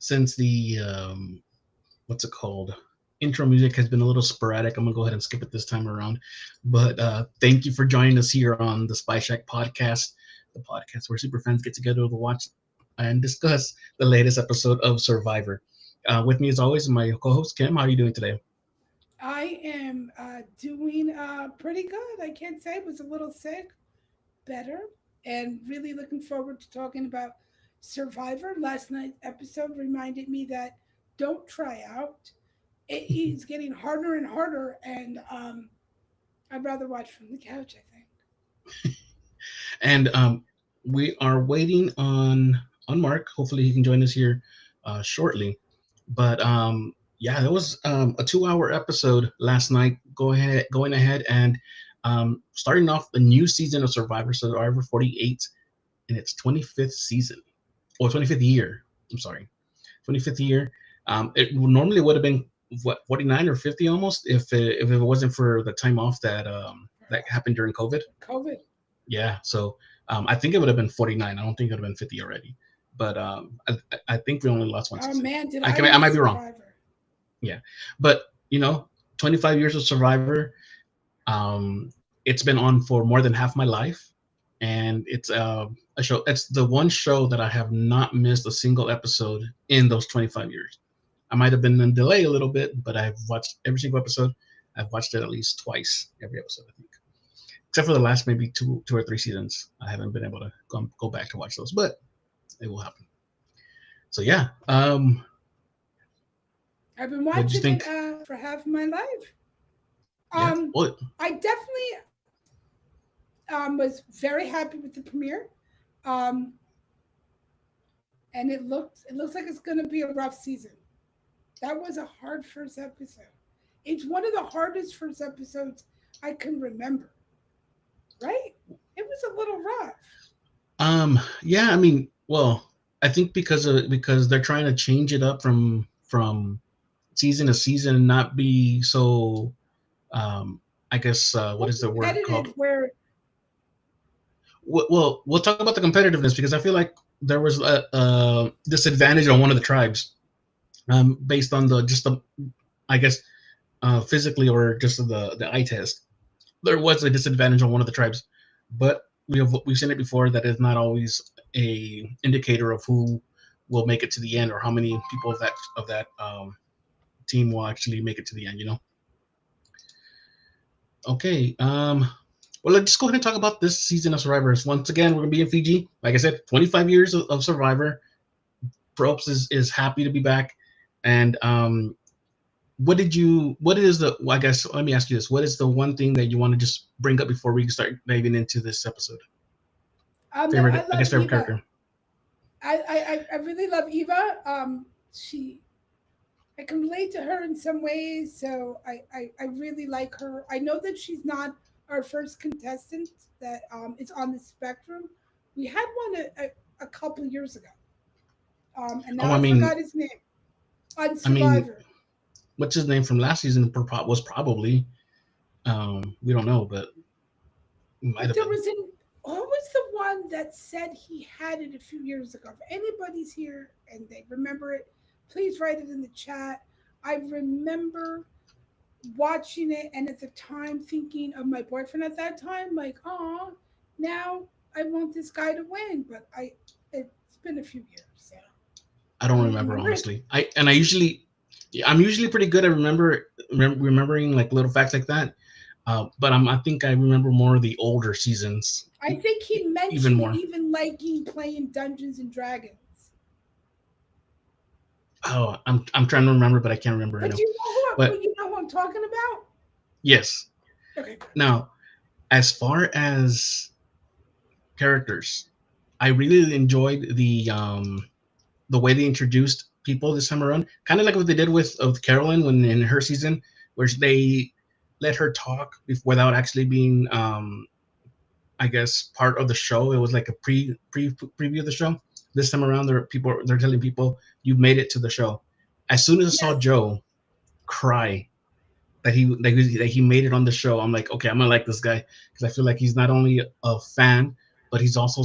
since the what's it called? Intro music has been a little sporadic. I'm gonna go ahead and skip it this time around. But thank you for joining us here on the Spyshack Podcast, the podcast where super fans get together to watch and discuss the latest episode of Survivor. With me, as always, my co-host Kim. How are you doing today? I am doing pretty good. I can't say I was a little sick, better, and really looking forward to talking about Survivor. Last night's episode reminded me that don't try out. It's getting harder and harder, and I'd rather watch from the couch, I think. And we are waiting on Mark. Hopefully, he can join us here shortly. But yeah, there was a 2 hour episode last night. Going ahead and starting off the new season of Survivor 48 in its 25th season or 25th year. I'm sorry, 25th year. It normally would have been what 49 or 50 almost if it wasn't for the time off that happened during COVID. COVID. Yeah, so I think it would have been 49. I don't think it would have been 50 already. But I think we only lost one Oh season. man, did I I might be miss wrong. Survivor? Yeah, but 25 years of Survivor. It's been on for more than half my life, and it's a show. It's the one show that I have not missed a single episode in those 25 years. I might have been in delay a little bit, but I've watched every single episode. I've watched it at least twice every episode, I think, except for the last maybe two or three seasons. I haven't been able to go back to watch those, but it will happen. So yeah, I've been what did you watching it think? for half my life. Yeah, Um, well, I definitely was very happy with the premiere. Um, and it looks like it's going to be a rough season. That was a hard first episode. It's one of the hardest first episodes I can remember. Right? It was a little rough. yeah, I mean, well, I think because they're trying to change it up from season to season and not be so I guess what Well, is the word called? competitive. Where Well, we'll talk about the competitiveness because I feel like there was a disadvantage on one of the tribes, based on the just the I guess physically or just the eye test. There was a disadvantage on one of the tribes, but we've seen it before that is not always a indicator of who will make it to the end or how many people of that team will actually make it to the end. Okay. Well, let's go ahead and talk about this season of Survivors. Once again, we're gonna be in Fiji. Like I said, 25 years of Survivor. Probst is happy to be back. And what is the? Well, I guess let me ask you this: what is the one thing that you want to just bring up before we start diving into this episode? I Favorite, I love guess, favorite Eva. character. I really love Eva. She I can relate to her in some ways, so I really like her. I know that she's not our first contestant that is on the spectrum. We had one a couple of years ago, and Oh, now I forgot his name on I mean, Survivor. what's his name from last season? Was probably we don't know, but it might But have there been. was an who was the one that said he had it a few years ago? If anybody's here and they remember it, please write it in the chat. I remember watching it and at the time thinking of my boyfriend at that time, like, oh, now I want this guy to win. But it's been a few years, so I I don't don't remember remember it. honestly. I usually yeah, I'm usually pretty good at remembering like little facts like that. But I think I remember more of the older seasons I think he even mentioned more. even liking playing Dungeons and Dragons. Oh, I'm trying to remember, but I can't remember right But now. but But you know who I'm talking about? yes, Okay, good. now as far as characters, I really enjoyed the way they introduced people this time around. Kind of like what they did with Carolyn when in her season, where they let her talk without actually being I guess part of the show. It was like a preview of the show. This time around, they're telling people you've made it to the show. As soon as I saw Yes, Joe cry that he made it on the show, I'm like, okay, I'm gonna like this guy because I feel like he's not only a fan, but he's also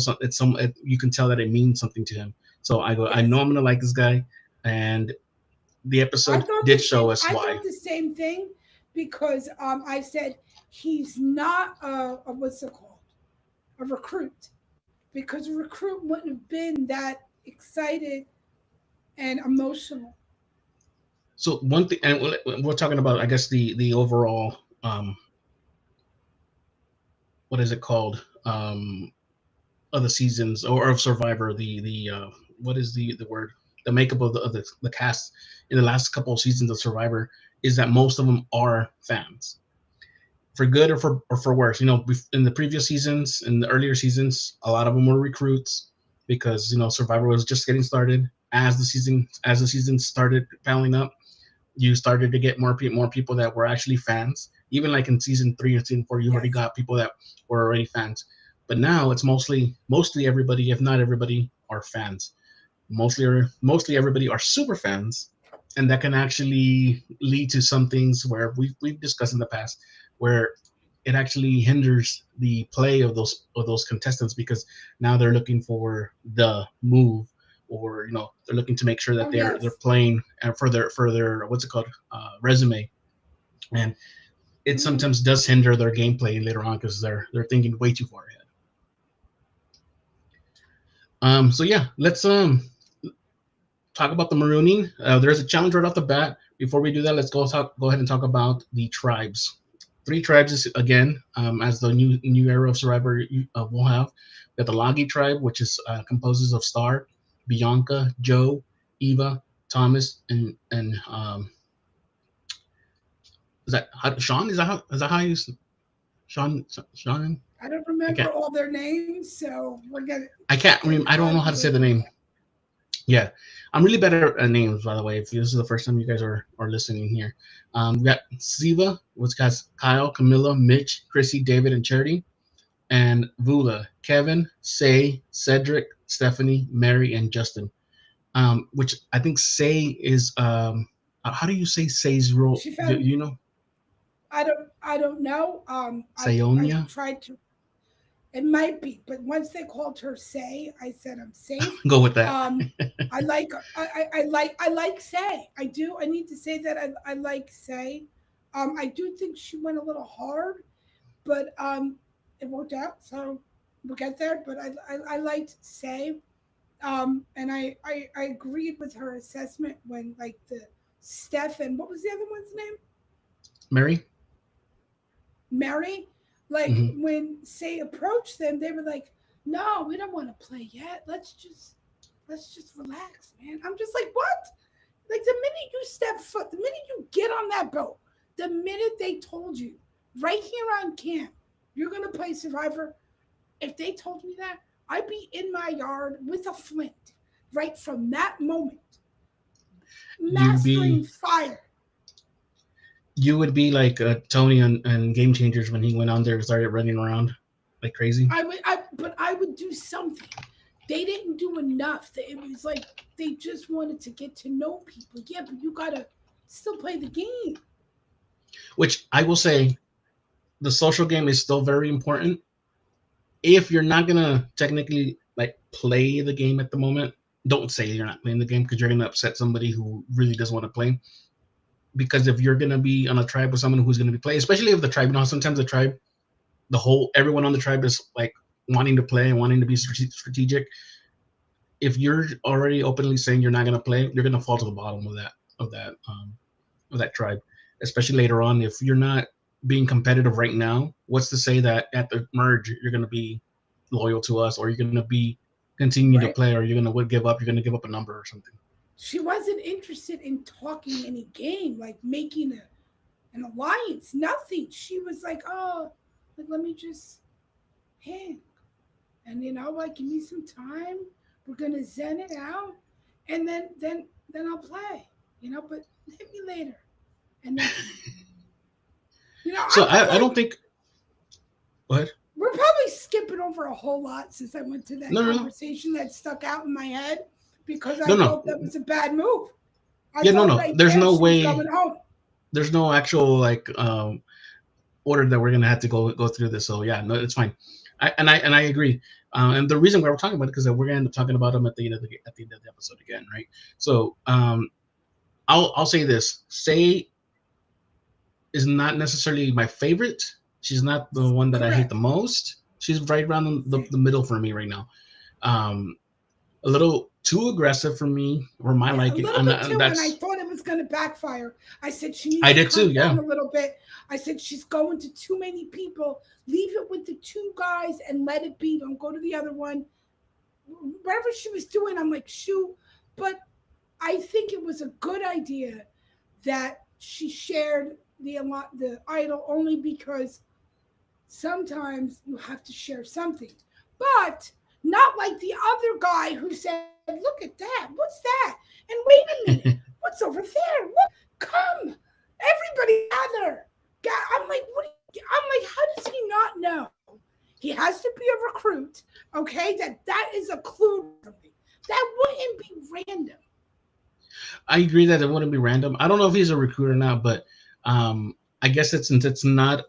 you can tell that it means something to him. So I go, I yes. know I'm gonna like this guy. and the I episode thought the did same. show us I why. thought the same thing because I said he's not a what's it called, a recruit, because a recruit wouldn't have been that excited and emotional. So one thing, and we're talking about, I guess the overall, what is it called, of the seasons or of Survivor, the what is the word, the makeup of the cast in the last couple of seasons of Survivor is that most of them are fans, for good or for worse. In the previous seasons, in the earlier seasons, a lot of them were recruits because Survivor was just getting started. As the season started piling up, you started to get more people that were actually fans. Even like in season 3 and season 4, you already Yes. got people that were already fans. But now it's mostly everybody, if not everybody, are fans. Mostly everybody are super fans, and that can actually lead to some things where we've discussed in the past, where it actually hinders the play of those contestants, because now they're looking for the move, or they're looking to make sure that Oh they're yes. playing for their what's it called, resume. And it Hmm. sometimes does hinder their gameplay later on because they're thinking way too far ahead. So yeah, let's talk about the marooning. There's a challenge right off the bat. Before we do that, let's go ahead and talk about the tribes. Three tribes is, again, as the new era of Survivor will have. We got the Lagi tribe, which is composes of Star, Bianca, Joe, Eva, Thomas, and is that Sean? Is that how you Sean? Sean? I don't I remember can't. all their names, so we're gonna I can't. thank I don't God know we how to say went the through name. that. Yeah, I'm really better at names, by the way. If this is the first time you guys are listening here, we got Siva, which has Kyle, Camilla, Mitch, Chrissy, David, and Charity, and Vula, Kevin, Say, Cedric, Stephanie, Mary, and Justin. Which I think Say is, how do you say Say's role? She Do found. you know? I don't know. I Sayonia? tried to. It might be, but once they called her Say, I said I'm safe. Go with that. Um, I like Say. I do. I need to say that I like Say. I do think she went a little hard, but it worked out. So we'll get there. But I liked Say. And I agreed with her assessment when like the Steph and what was the other one's name? Mary? Mary, like Hmm. when Say approached them, they were like, "No, we don't want to play yet. Let's just relax, man." I'm just like, "What?" Like the minute you step foot, the minute you get on that boat, the minute they told you right here on camp, you're gonna play Survivor. If they told me that, I'd be in my yard with a flint right from that moment, You would mastering be fire. you would be like Tony and Game Changers when he went on there and started running around like crazy. But I would do something. They didn't do enough. It was like they just wanted to get to know people. Yeah, but you gotta still play the game. Which I will say, the social game is still very important. If you're not gonna technically like play the game at the moment, don't say you're not playing the game, because you're gonna upset somebody who really doesn't want to play. Because if you're gonna be on a tribe with someone who's gonna be playing, especially if the tribe, sometimes the tribe, everyone on the tribe is like wanting to play and wanting to be strategic. If you're already openly saying you're not gonna play, you're gonna fall to the bottom of that tribe, especially later on. If you're not being competitive right now, what's to say that at the merge you're going to be loyal to us, or you're going to be continue to Right? play, or you're going to give up? You're going to give up a number or something. She wasn't interested in talking any game, like making an alliance. Nothing. She was like, oh, like let me just hang. And like give me some time. We're gonna zen it out. And then I'll play. But hit me later. And then So I I was don't like, think. What? we're probably skipping over a whole lot since I went to that No, no, no, conversation that stuck out in my head because I no, no. thought that was a bad move. I Yeah, no, thought no. right There's there no she was way. going home. There's no actual like order that we're gonna have to go through this. So yeah, no, it's fine. I agree. And the reason why we're talking about it because we're gonna end up talking about them at the end of the episode again, right? So I'll say this: Say is not necessarily my favorite. She's not the one that I hate the Correct. most. She's right around Same. the middle for me right now. Um, a little too aggressive for me or my Yeah, a liking. little bit And too, and I that's thought it was going to backfire. I said she I needs to did too. calm Yeah, down a little bit. I said she's going to too many people. Leave it with the two guys and let it be. Don't go to the other one. Whatever she was doing, I'm like, shoot. But I think it was a good idea that she shared the idol only because sometimes you have to share something. But not like the other guy who said, look at that. What's that? And wait a minute. What's over there? Look, come. Everybody gather. I'm like, I'm like, how does he not know? He has to be a recruit, okay? That is a clue to something. That wouldn't be random. I agree that it wouldn't be random. I don't know if he's a recruiter or not, but I guess it's since it's not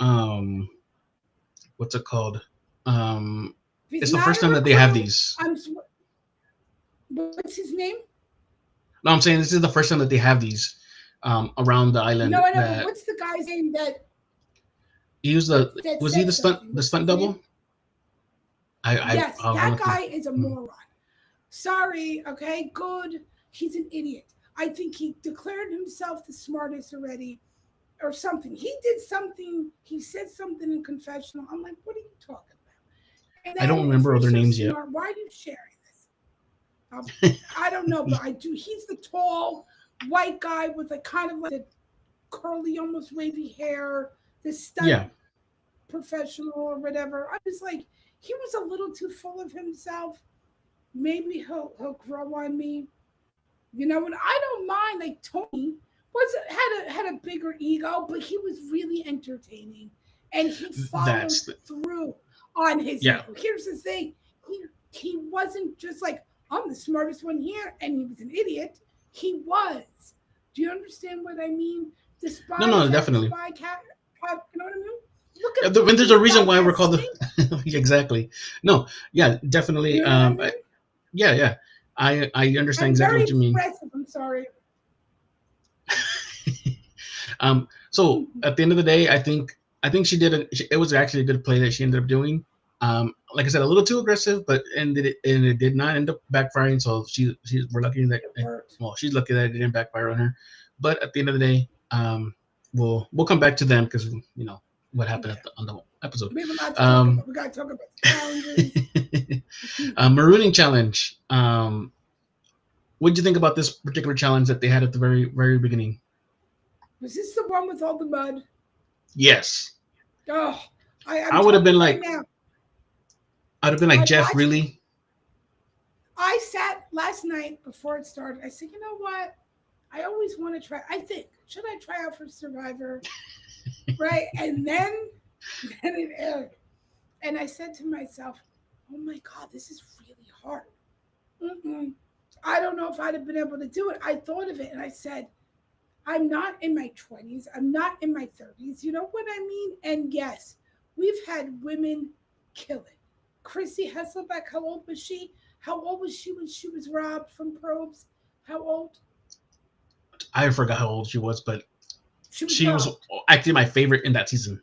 what's it called? Um, If he's it's the not first a time that they have recruit, these. what's his name? No, I'm saying this is the first time that they have these around the No, island. I know, but That what's the guy's name he was that the that was he said something? the What's stunt his name? double? Yes, I'll that have to. guy is a Hmm. moron. Sorry, okay, good. He's an idiot. I think he declared himself the smartest already or something. He did something, he said something in confessional. I'm like, what are you talking about? And I don't then if remember you're other so names yet. smart, why are you sharing this? Um, I don't know, but I do. He's the tall white guy with a kind of like the curly, almost wavy hair, the stunt Yeah, professional or whatever. I was like, he was a little too full of himself. Maybe he'll grow on me. You know, and I don't mind. Like Tony was had a bigger ego, but he was really entertaining, and he followed that's the through on his yeah. ego. Here's the thing: he wasn't just like I'm the smartest one here, and he was an idiot. He was. Do you understand what I mean? The No, spy no, cat, definitely. spy cat. You know what I mean? And Look there's the a reason spy why we're cat's called name. the exactly. No, yeah, definitely. You know what I mean? Yeah, yeah. I understand I'm exactly very what you mean. expressive. I'm sorry. So at the end of the day, I think she did it was actually a good play that she ended up doing. Like I said, a little too aggressive, but and it did not end up backfiring. So we're lucky that It worked. well, she's lucky that it didn't backfire on her. But at the end of the day, we'll come back to them because what happened Yeah. on the episode. We have a lot to talk Um, about. We got to talk about the challenges. marooning challenge. What did you think about this particular challenge that they had at the very beginning? Was this the one with all the mud? Yes, Oh, I'm I would have telling been you right like, now. I'd have been like I Jeff, watched. really? I sat last night before it started. I said, you know what? I always want to try. I think should I try out for Survivor, right? And then it aired, and I said to myself, oh my god, this is really hard. Mm-mm. I don't know if I'd have been able to do it. I thought of it, and I said, I'm not in my 20s. I'm not in my 30s. You know what I mean? And yes, we've had women kill it. Chrissy Hesselbeck, how old was she? How old was she when she was robbed from probes? How old? I forgot how old she was, but She was she was robbed. actually my favorite in that season.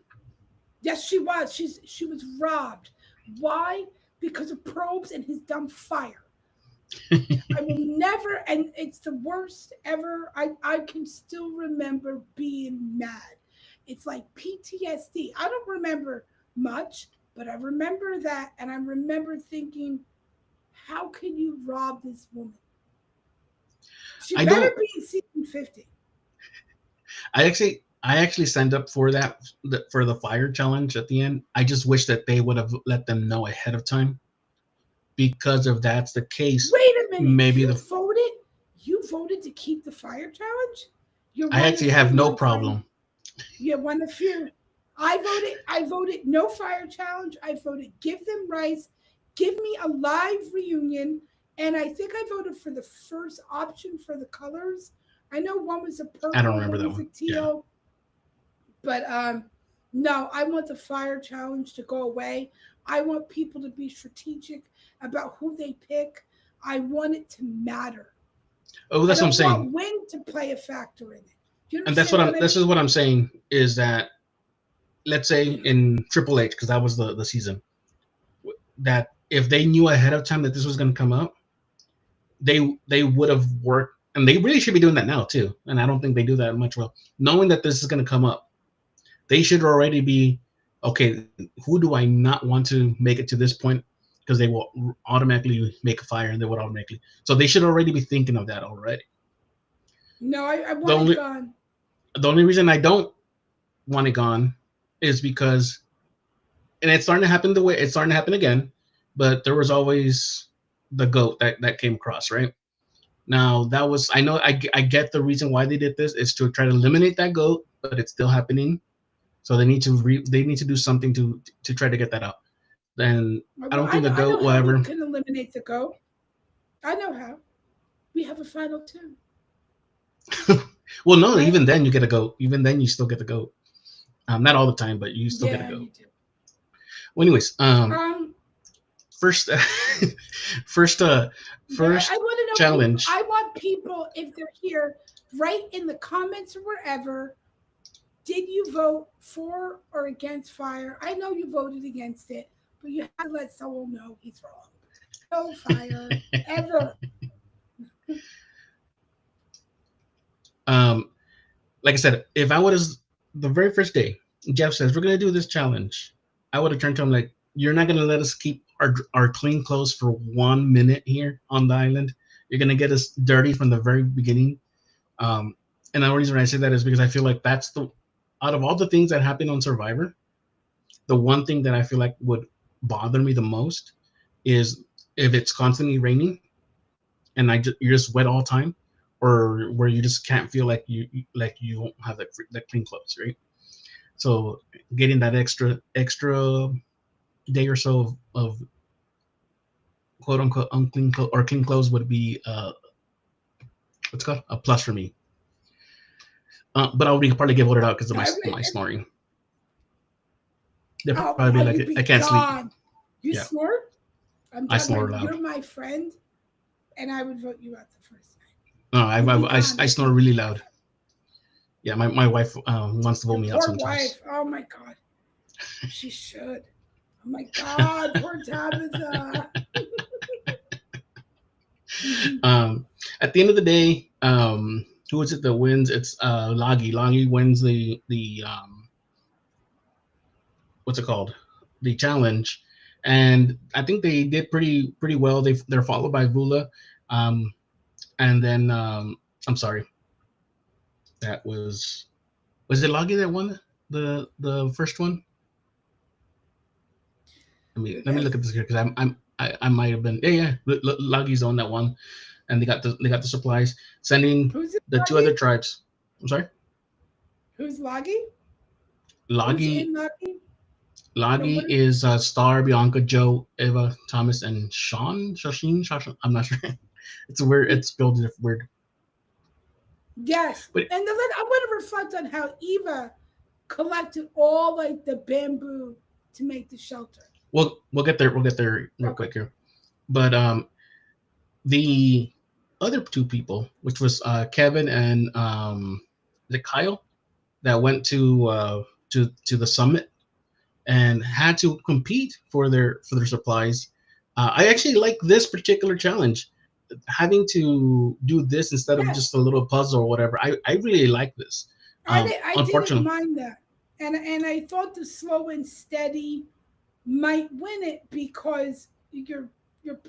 Yes, she was. She was robbed. Why? Because of probes and his dumb fire. I will never, and it's the worst ever. I can still remember being mad. It's like PTSD. I don't remember much, but I remember that, and I remember thinking, how can you rob this woman? She I better don't. be in season 50. I actually signed up for that for the fire challenge at the end. I just wish that they would have let them know ahead of time because if that's the case, Wait a minute. maybe You the voted? You voted to keep the fire challenge? You're I one of actually have few, no my friend. problem. You're one of few. I voted no fire challenge. I voted give them rice, give me a live reunion, and I think I voted for the first option for the colors. I know one was a I don't purple, remember one that was a one. Yeah, teal, but no, I want the fire challenge to go away. I want people to be strategic about who they pick. I want it to matter. Oh, I that's what I'm don't saying. want win to play a factor in it. Do you And that's understand what what I'm. I This mean? is what I'm saying is that, let's say in Triple H, because that was the season, that if they knew ahead of time that this was going to come up, they would have worked, and they really should be doing that now too. And I don't think they do that much well, knowing that this is going to come up. They should already be okay. Who do I not want to make it to this point? Because they will automatically make a fire, and they would automatically. So they should already be thinking of that already. No, I The want it only gone. the only reason I don't want it gone is because, and it's starting to happen the way it's starting to happen again, but there was always the goat that came across, right? Now that was, I know, I get the reason why they did this is to try to eliminate that goat, but it's still happening. So they need to do something to try to get that out. Then I don't think the I goat know will how we ever. can eliminate the goat. I know how. We have a final two, Well, no, right? even then you get a goat. Even then you still get the goat. Not all the time, but you still get a Yeah, goat. you do. Well, anyways, Um, first, first, but I first want to know people. challenge. I want people, if they're here, write in the comments or wherever. Did you vote for or against fire? I know you voted against it, but you have to let someone know he's wrong. No fire ever. um, like I said, if I was the very first day, Jeff says we're gonna do this challenge, I would have turned to him like, "You're not gonna let us keep our clean clothes for 1 minute here on the island. You're gonna get us dirty from the very beginning." Um, and the reason I say that is because I feel like that's the out of all the things that happen on Survivor, the one thing that I feel like would bother me the most is if it's constantly raining and you're just wet all the time, or where you just can't feel like you won't have that clean clothes, right? So getting that extra day or so of quote unquote unclean or clean clothes would be what's it called, a plus for me. But I would probably get voted out because of I my mean, snoring. They'd oh probably be God, like, you'd I be can't sleep. gone. You Yeah, snore? I'm I done. snore You're loud. my friend, and I would vote you out the first night. No, You'd be gone I like snore a really week. loud. Yeah, my wife wants to vote Your me out poor sometimes. wife. Oh my God, she should. Oh my God, poor Tabitha. um, at the end of the day, who is it that wins? It's Lagi. Lagi wins the what's it called? The challenge, and I think they did pretty well. They're followed by Vula, um, and then I'm sorry, that was it Lagi that won the first one? Let me look That's at this here because I might have been, yeah, Lagi's on that one, and they got the supplies, sending who's it, the two Loggy? other tribes. I'm sorry, Who's Loggy? Who's Lagi. in Loggy? No, Lagi what? is Star, Bianca, Joe, Eva, Thomas, and Shashin. I'm not sure. It's weird. It's spelled weird. Yes, But and then I want to reflect on how Eva collected all like the bamboo to make the shelter. we'll get there. We'll get there real Okay. quick here. But the other two people, which was Kevin and the Kyle, that went to the summit and had to compete for their supplies. I actually like this particular challenge, having to do this instead of just Yes, a little puzzle or whatever. I really like this. I didn't Unfortunately, mind that, and I thought the slow and steady might win it because you're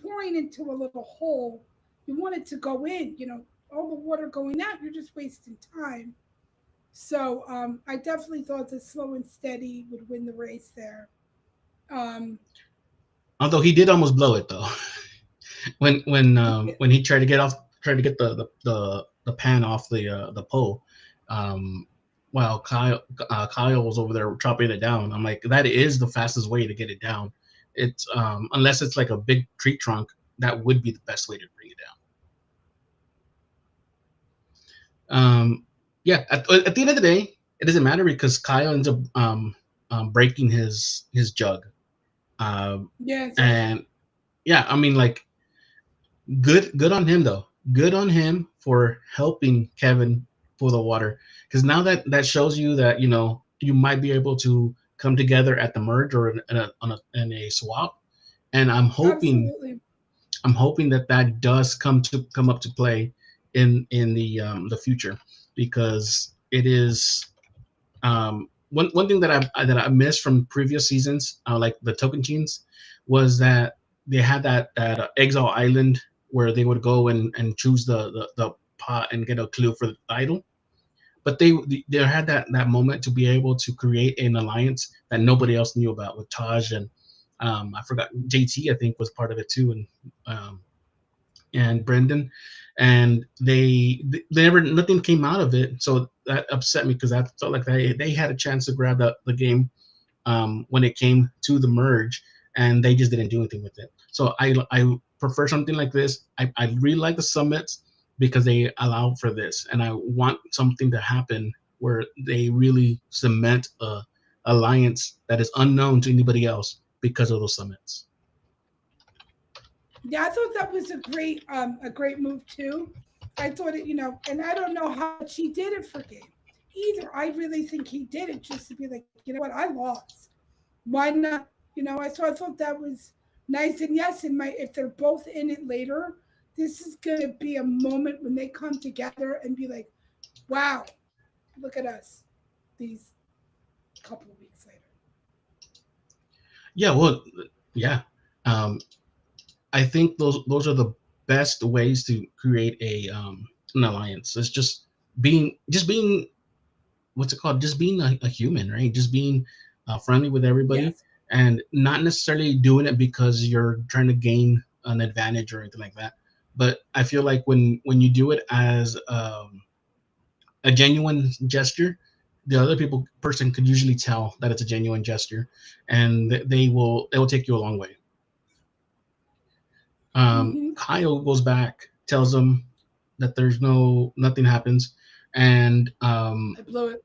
pouring into a little hole. You want it to go in. You know, all the water going out. You're just wasting time. So I definitely thought the slow and steady would win the race there. Um, although he did almost blow it though, he did. when he tried to get the pan off the pole. Um, while Kyle was over there chopping it down, I'm like, that is the fastest way to get it down. It's unless it's like a big tree trunk, that would be the best way to bring it down. Yeah, at the end of the day, it doesn't matter because Kyle ends up breaking his jug. Um, Yeah, it's awful. and yeah, I mean, like, good on him though. Good on him for helping Kevin pull the water, because now that shows you that you might be able to come together at the merge or in a swap, and Absolutely. I'm hoping that does come up to play in the future, because it is one thing that I missed from previous seasons, like the token teams, was that they had that exile island where they would go and choose the pot and get a clue for the idol. But they had that moment to be able to create an alliance that nobody else knew about with Taj and I forgot, JT I think was part of it too, um, and Brendan, and they never, nothing came out of it. So that upset me, because I felt like they had a chance to grab the game when it came to the merge, and they just didn't do anything with it. So I prefer something like this. I really like the summits because they allow for this, and I want something to happen where they really cement a alliance that is unknown to anybody else because of those summits. Yeah, I thought that was a great move too. I thought it, and I don't know how much he did it for game either. I really think he did it just to be like, you know what, I lost. Why not? I thought that was nice. And yes, if they're both in it later, this is gonna be a moment when they come together and be like, wow, look at us. These couple of weeks later. Yeah, well, yeah. Um, I think those are the best ways to create an alliance. It's just being what's it called? Just being a human, right? Just being friendly with everybody, Yes. and not necessarily doing it because you're trying to gain an advantage or anything like that. But I feel like when you do it as a genuine gesture, the other person could usually tell that it's a genuine gesture, and they will take you a long way. Mm-hmm. Kyle goes back, tells them that there's nothing happens, and I blew it.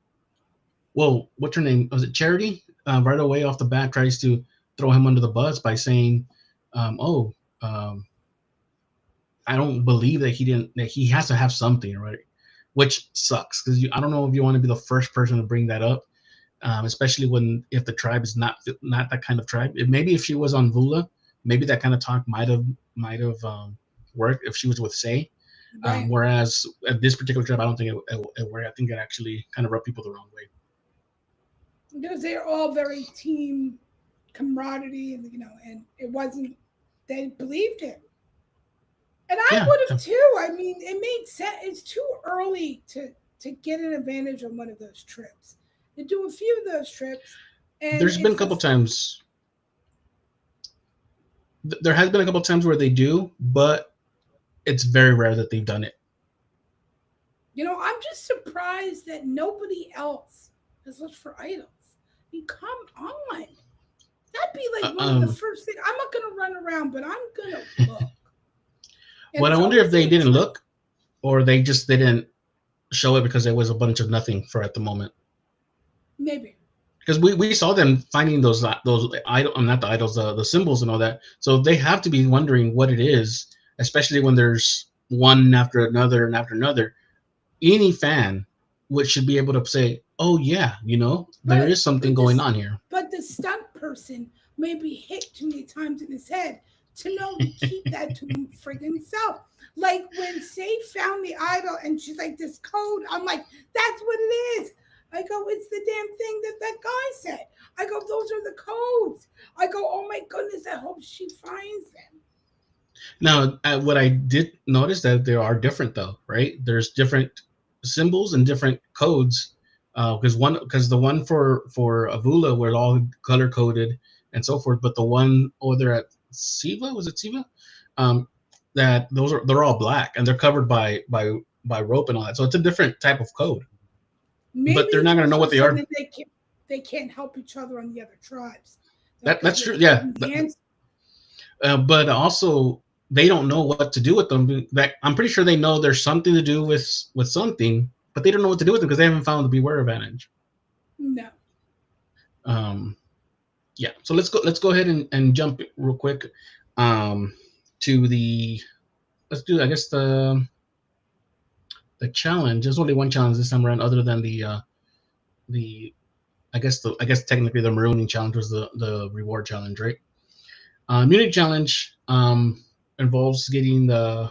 well, what's her name? Was it Charity? Right away off the bat, tries to throw him under the bus by saying, "Oh, um, I don't believe that he has to have something, right?" Which sucks, because I don't know if you want to be the first person to bring that up, especially when if the tribe is not that kind of tribe. Maybe if she was on Vula, maybe that kind of talk might have worked if she was with Say. Right. Whereas at this particular tribe, I don't think it worked. I think it actually kind of rubbed people the wrong way. Because they're all very team camaraderie, and and it wasn't, they believed him. And I Yeah, would have too. I mean, it made sense. It's too early to get an advantage on one of those trips. To do a few of those trips, and there's been a it's couple just, times. There has been a couple times where they do, but it's very rare that they've done it. I'm just surprised that nobody else has looked for idols. I mean, come on. That'd be Uh, like one of the um, first things. I'm not gonna run around, but I'm gonna look. And what I it's wonder if always in they a didn't trip. look, or they just didn't show it because there was a bunch of nothing for at the moment. Maybe. Because we saw them finding those idol, not the idols, the symbols and all that. So they have to be wondering what it is, especially when there's one after another and after another. Any fan would should be able to say, "Oh yeah, there But is something but going this on here." but the stunt person may be hit too many times in his head to know to keep that to friggin' self. Like when Say found the idol and she's like, this code, I'm like, that's what it is. I go, it's the damn thing that guy said. I go, those are the codes. I go, oh my goodness, I hope she finds them. Now, what I did notice that there are different though, right? There's different symbols and different codes. Because the one for Avula were all color coded and so forth, but the one over at Siva, was it Siva? Um, that they're all black and they're covered by rope and all that. So it's a different type of code, Maybe but they're it's not gonna know also what they saying are. that they can't help each other on the other tribes. That's Because true. they're Yeah, hidden hands. but also they don't know what to do with them. I'm pretty sure they know there's something to do with something, but they don't know what to do with them because they haven't found the beware advantage. No. Um, Yeah. So let's go ahead and jump real quick um, to the let's do I guess the challenge. There's only one challenge this time around, other than the I guess technically the marooning challenge was the reward challenge, right? Immunity challenge involves getting the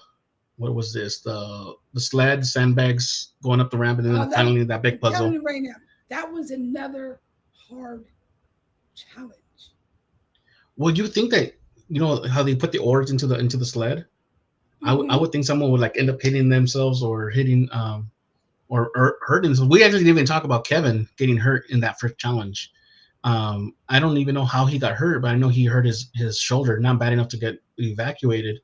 what was this the sled sandbags going up the ramp, and then That finally that I'm big telling puzzle. you right now, that was another hard challenge. Well, you think that how they put the oars into the sled? I Hmm. would think someone would like end up hitting themselves or hitting or hurting themselves. We actually didn't even talk about Kevin getting hurt in that first challenge. I don't even know how he got hurt, but I know he hurt his shoulder, not bad enough to get evacuated.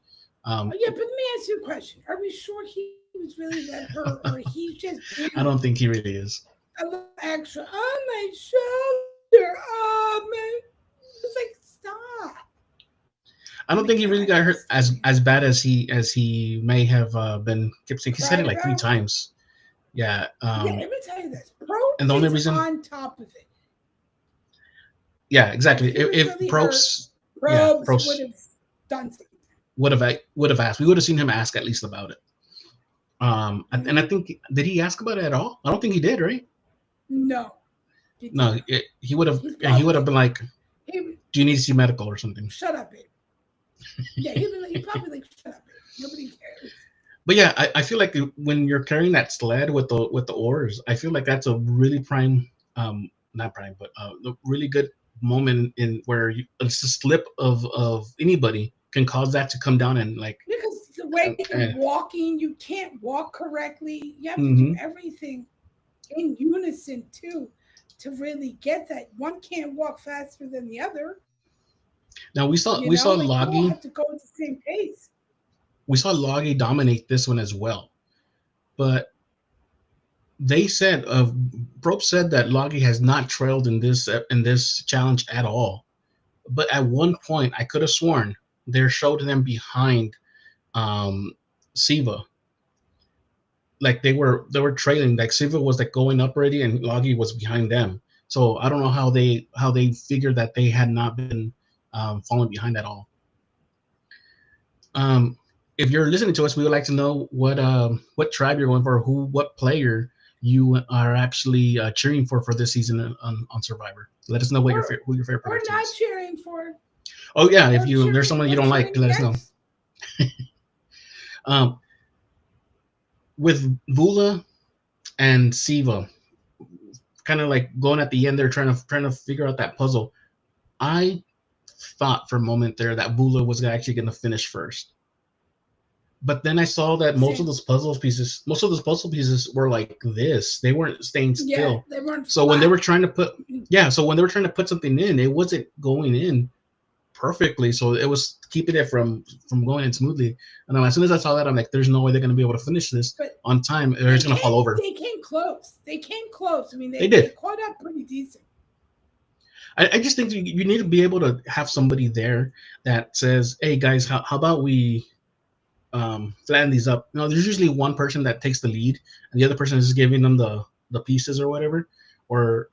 Um, Oh, yeah, but let me ask you a question. Are we sure he was really that hurt, or he's just being I don't think he really is. a little extra on my shoulder? Oh, man. It's like, stop. I Oh don't my think he really God, got I'm hurt starting as bad as he may have been. Kept saying he's had it cried like three about. times. Yeah, Yeah, let me tell you this. and Probes the only is reason, on top of it. yeah, If exactly. he was If really hurt, Probst, yeah, probes would Probst have done something. would have asked. We would have seen him ask at least about it. And I Hmm. think did he ask about it at all? I don't think he did, right? No, he did No, not. he would have. He's Yeah, he would have probably been like, he "Do you need to see medical or something?" shut up, babe. Yeah, he probably like shut up, babe. Nobody cares. But yeah, I feel like when you're carrying that sled with the oars, I feel like that's a really prime, not prime, but a really good moment in where it's a slip of anybody can cause that to come down and like, Because the way you're and, walking, you can't walk correctly. You have to do hmm everything in unison too to really get that. One can't walk faster than the other. Now we saw Like you all have Loggy to go at the same pace. dominate this one as well, but they said Probe said that Loggy has not trailed in this challenge at all. But at one point, I could have sworn they showed them behind um Siva. Like they were trailing. Like Siva was like going up already, and Loggy was behind them. So I don't know how they figured that they had not been falling behind at all. Um, if you're listening to us, we would like to know what tribe you're going for, what player you are actually cheering for this season on Survivor. Let us know what Or who your favorite or players not is. cheering for, Oh yeah, if or you there's cheering someone you or don't like, cheering let us know. against. Um, with Vula and Siva, kind of like going at the end there, trying to figure out that puzzle. I thought for a moment there that Vula was actually going to finish first, but then I saw that Same. most of those puzzle pieces were like this. They weren't staying Yeah, still. they weren't So when they flat. were trying to put, yeah, so when they were trying to put something in, it wasn't going in perfectly. So it was keeping it from going in smoothly. And then as soon as I saw that, I'm like, there's no way they're going to be able to finish this But on time. They're just going to fall over. they came close. They came close. I mean, They they did. caught up pretty decent. I just think you need to be able to have somebody there that says, "Hey guys, how about we flatten these up?" There's usually one person that takes the lead, and the other person is giving them the pieces or whatever. Or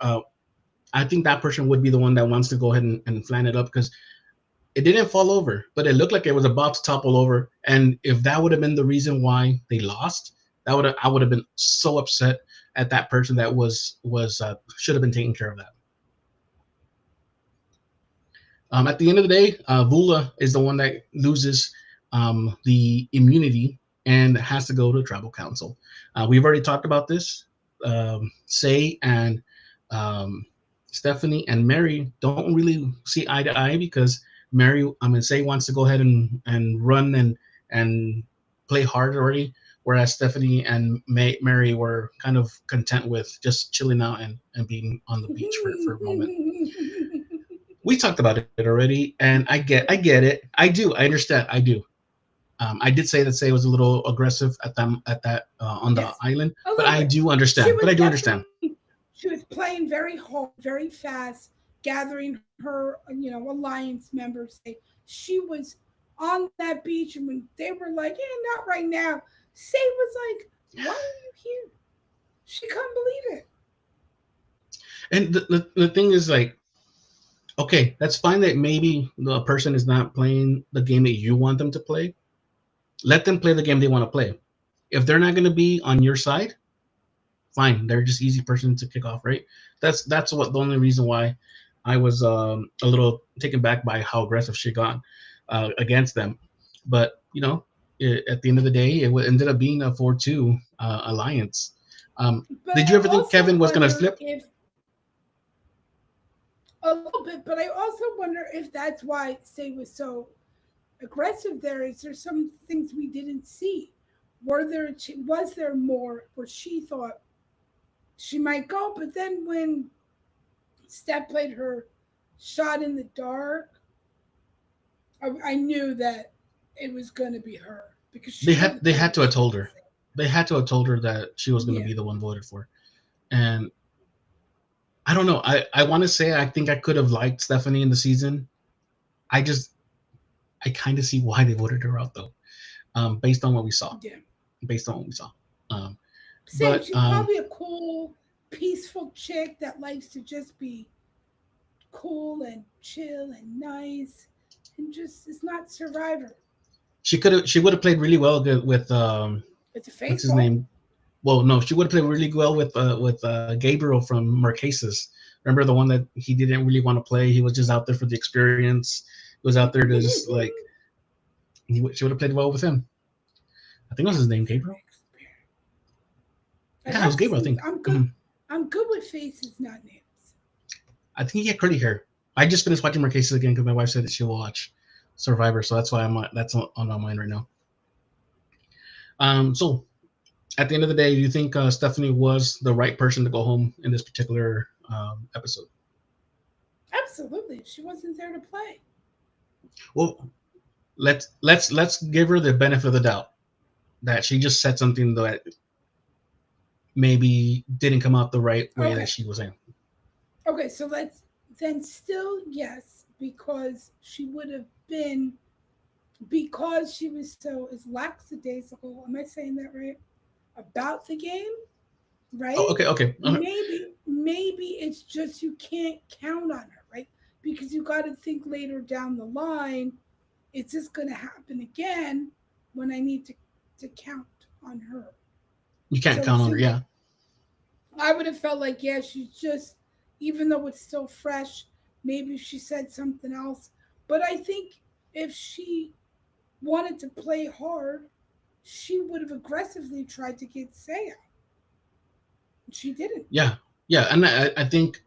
I think that person would be the one that wants to go ahead and flatten it up because it didn't fall over, but it looked like it was about to topple over. And if that would have been the reason why they lost, I would have been so upset at that person that was should have been taking care of that. At the end of the day, Vula is the one that loses the immunity and has to go to tribal council. We've already talked about this. Say and um, Stephanie and Mary don't really see eye to eye because Say wants to go ahead and run and play hard already, whereas Stephanie and Mary were kind of content with just chilling out and being on the beach for a moment. We talked about it already, and I get it. I understand. I do. I did say that Say was a little aggressive at that on the Yes, island, a but little I bit. do She understand. But was I do understand. definitely she was playing very hard, very fast, gathering her alliance members. She was on that beach, and when they were like, "Yeah, not right now," Say was like, "Why are you here?" She couldn't believe it. And the thing is, like, Okay, that's fine that maybe the person is not playing the game that you want them to play. Let them play the game they want to play. If they're not going to be on your side, fine. They're just easy person to kick off, right? That's what the only reason why I was a little taken back by how aggressive she got against them. But at the end of the day, ended up being a 4-2 alliance. But Did you I ever think also Kevin was going to wonder flip? if a little bit, but I also wonder if that's why Say was so aggressive there. Is there some things we didn't see? Was there more where she thought she might go, but then when Steph played her shot in the dark, I knew that it was going to be her because she really They played had her to have shot. told her. They had to have told her that she was going to Yeah, be the one voted for. And I don't know. I want to say I think I could have liked Stephanie in the season. I just I kind of see why they voted her out though, based on what we saw. yeah. Based on what we saw. Um, Same. but She's probably a cool, peaceful chick that likes to just be cool and chill and nice, and just is not Survivor. she would have played really well with It's a what's his faithful. name? Well, no, she would have played really well with Gabriel from Marquesas. Remember the one that he didn't really want to play? He was just out there for the experience. He was out there to just like she would have played well with him. I think it was his Out there name, for the Gabriel. experience. I Yeah, it was have to. Gabriel. I think. I'm good. Mhm. I'm good with faces, not names. I think he had curly hair. I just finished watching Marquesas again because my wife said that she'll watch Survivor, so that's why that's on my mind right now. So at the end of the day, do you think Stephanie was the right person to go home in this particular episode? Absolutely. She wasn't there to play. Well, let's give her the benefit of the doubt that she just said something that maybe didn't come out the right way that Okay. she was in. Okay. So let's then still yes, because she would have been because she was so is lackadaisical. Am I saying that right? About the game, Oh, right? okay, okay. Maybe it's just you can't count on her, right? Because you got to think later down the line, is this going to happen again when I need to count on her? You can't So count on her. Yeah, I would have felt like, yeah, she's just, even though it's still fresh, maybe she said something else. But I think if she wanted to play hard, she would have aggressively tried to get Saya. She didn't. yeah, yeah. And I think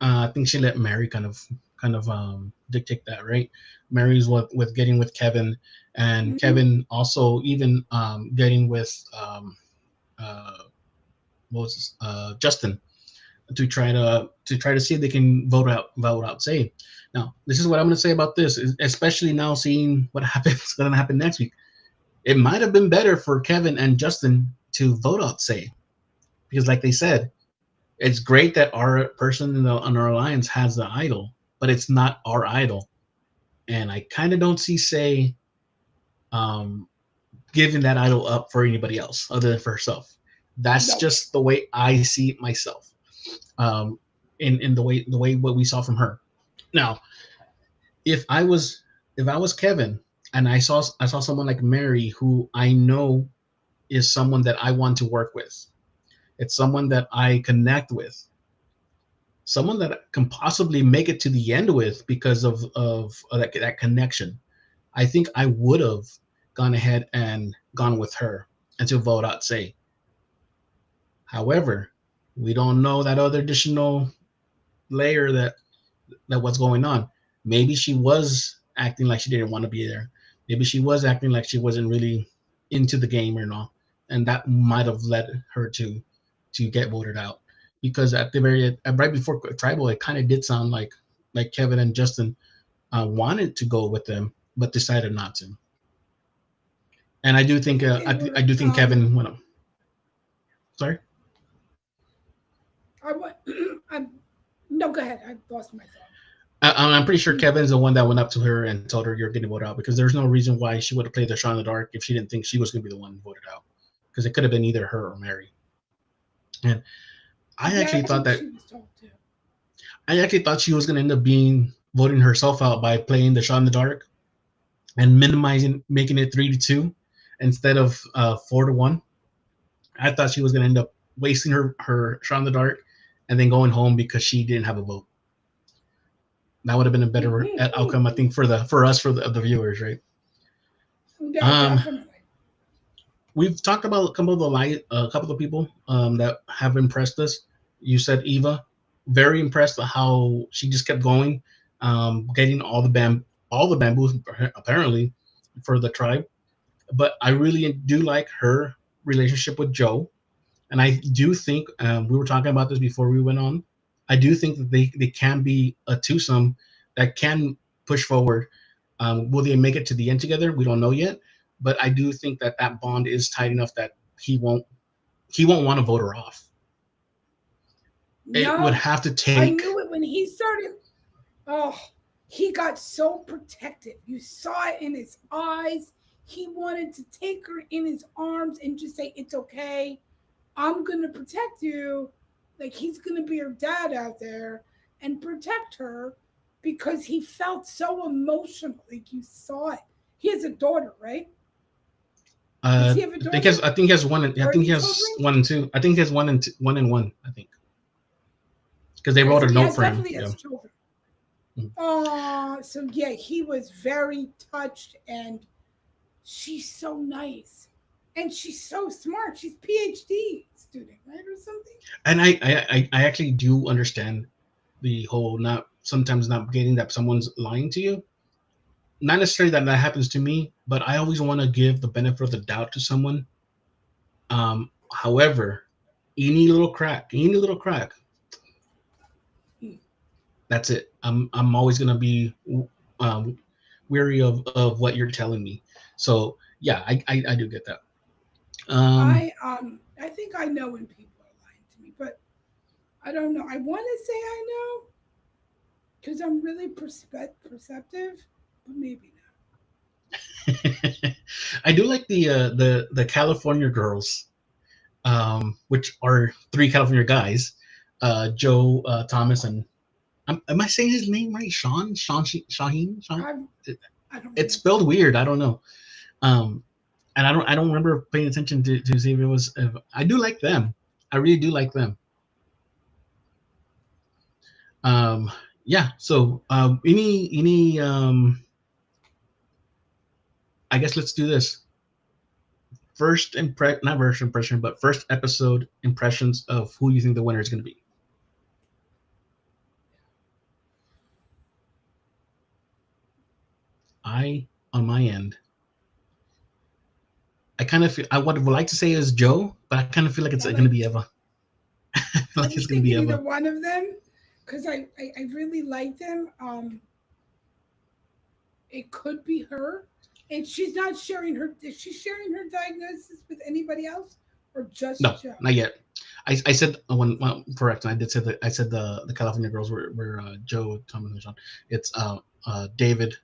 she let Mary kind of dictate that, right? Mary's what with getting with Kevin, and Mm-hmm. Kevin also even getting with uh, what was this? Justin to try to see if they can vote out Say. Now, this is what I'm going to say about this, especially now seeing what happens going to happen next week. It might have been better for Kevin and Justin to vote out Say because, like they said, it's great that our person on our alliance has the idol, but it's not our idol, and I kind of don't see Say um, giving that idol up for anybody else other than for herself. That's No. just the way I see it myself. Um, in the way what we saw from her. Now, if I was if I was Kevin and I saw someone like Mary who I know is someone that I want to work with. It's someone that I connect with. Someone that can possibly make it to the end with because of that connection. I think I would have gone ahead and gone with her until vote out Say. However, we don't know that other additional layer that what's going on. Maybe she was acting like she didn't want to be there. Maybe she was acting like she wasn't really into the game or not, and that might have led her to get voted out. Because at the very right before tribal, it kind of did sound like Kevin and Justin wanted to go with them, but decided not to. And I think they I were. do think Kevin went. Sorry. I want. I'm. No, go ahead. I lost my thought. I'm pretty sure Kevin's the one that went up to her and told her you're getting voted out because there's no reason why she would have played the shot in the dark if she didn't think she was going to be the one voted out because it could have been either her or Mary. And I Yeah, I actually think thought she that was told to. I actually thought she was going to end up being voting herself out by playing the shot in the dark and minimizing, making it 3-2 instead of 4-1. I thought she was going to end up wasting her shot in the dark and then going home because she didn't have a vote. That would have been a better outcome, I think, for us, the viewers, right? Yeah, Um, definitely. we've talked about a couple of people that have impressed us. You said Eva, very impressed with how she just kept going, getting all the bamboos apparently for the tribe. But I really do like her relationship with Joe, and I do think we were talking about this before we went on. I do think that they can be a twosome that can push forward. Will they make it to the end together? We don't know yet, but I do think that that bond is tight enough that he won't he won't want to vote her off. It would No, have to I take. knew it when he started. Oh, he got so protective. You saw it in his eyes. He wanted to take her in his arms and just say, "It's okay. I'm going to protect you." Like he's going to be her dad out there and protect her because he felt so emotional. Like you saw it. He has a daughter, right? Does he have a daughter I think he has one. I or think any he has children? 1 and 2. I think he has one and one. I think because they Okay, wrote so a he note has, for him. definitely Yeah. has children. Oh, so yeah, he was very touched, and she's so nice, and she's so smart. She's PhD student, right, or something. And I actually do understand the whole not sometimes not getting that someone's lying to you. Not necessarily that that happens to me, but I always want to give the benefit of the doubt to someone. However, any little crack, that's it. I'm always gonna be um, weary of what you're telling me. So yeah, I do get that. Um, I think I know when people are lying to me, but I don't know. I want to say I know because I'm really perceptive, but maybe I do like the California girls, which are three California guys, Joe, Thomas, and am I saying his name right? Shaheen, Sean. not. I don't It's remember. spelled weird. I don't know. Um, and I don't remember paying attention to see if it was. If, I do like them. I really do like them. Um, yeah. So any I guess let's do this. Not first impression, but first episode impressions of who you think the winner is going to be. I on my end, I kind of feel I would like to say is Joe, but I kind of feel like it's I going to be like. Eva. I feel I like was it's going to be thinking either Eva. one of them because I really like them. It could be her, and she's not sharing her. Is she sharing her diagnosis with anybody else or No, just Joe? not yet. I said well, correct, and I did say that I said the California girls were Joe, Tom, and Sean. It's David,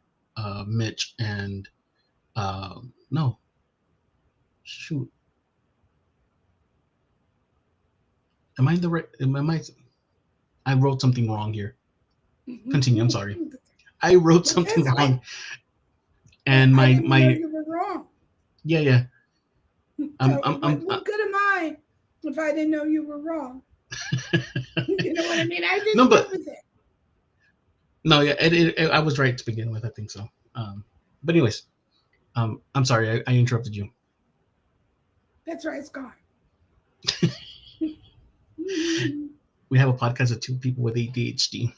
Mitch, and no, shoot, am I the right? Am I? I wrote something wrong here. Continue. I'm sorry. I wrote something Because wrong, and I didn't know my you were wrong. yeah yeah. So what good am I if I didn't know you were wrong? You know what I mean? I No, just went but with it. no, yeah, I was right to begin with. I think so. But anyways, I'm sorry I interrupted you. That's right. It's gone. We have a podcast of two people with ADHD,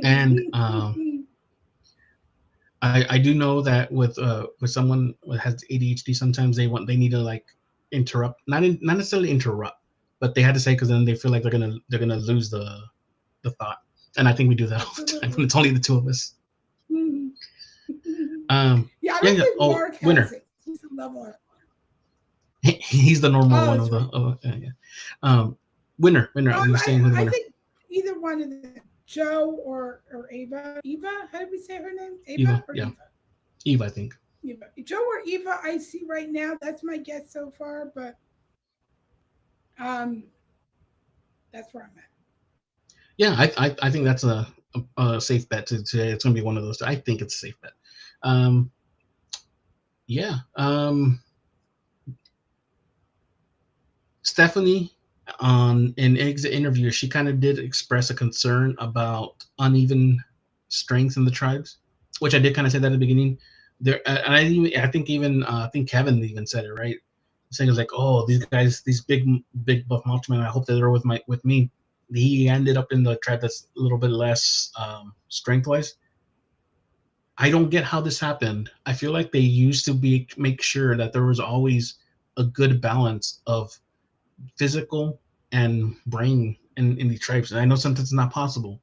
and I do know that with someone who has ADHD, sometimes they need to like interrupt, not necessarily interrupt, but they had to say because then they feel like they're gonna lose the thought, and I think we do that all the time when Absolutely. it's only the two of us. Yeah, I Yeah, don't yeah. think Oh, Mark has winner. it. He's a level. He's the normal Oh, one that's of the. right. Yeah. Winner, winner. You're saying who's the I winner? think either one of them, Joe or Ava. Eva, how did we say her name? Ava Eva. or Yeah, Eva? Eva. I think. Eva. Joe or Eva, I see right now. That's my guess so far, but um, that's where I'm at. Yeah, I think that's a a safe bet to say it's going to be one of those. I think it's a safe bet. Um, yeah. Stephanie, on an exit interview, she kind of did express a concern about uneven strength in the tribes, which I did kind of say that at the beginning. There, and I think Kevin even said it right, saying it's like, oh, these guys, these big buff multimen, I hope that they're with me. He ended up in the tribe that's a little bit less strength wise. I don't get how this happened. I feel like they used to be make sure that there was always a good balance of physical and brain in the tribes. And I know sometimes it's not possible,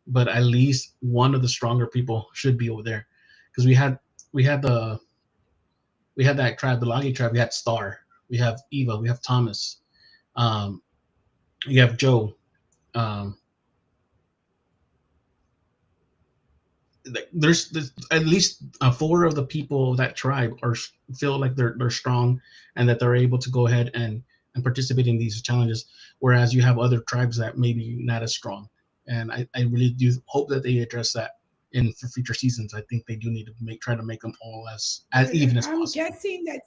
but at least one of the stronger people should be over there. Because we had the we had that tribe, the Lagi tribe. We had Star, we have Eva, we have Thomas, um, we have Joe. Um, there's at least four of the people of that tribe are feel like they're strong and that they're able to go ahead and participate in these challenges, whereas you have other tribes that maybe not as strong. And I really do hope that they address that in for future seasons. I think they do need to try to make them all as But even as I'm possible. guessing that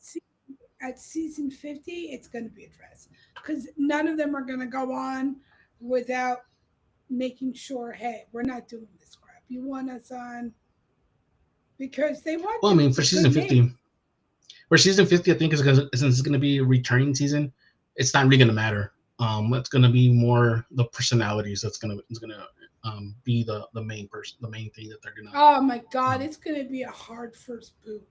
at season 50, it's going to be addressed because none of them are going to go on without making sure, hey, we're not doing this crap. You want us on because they want Well, I them. mean, It's for a good season name. 50, I think is because since it's going to be a returning season, it's not really going to matter. It's going to be more the personalities that's going to be the main person, the main thing that they're going Oh my to. God, it's going to be a hard first boot.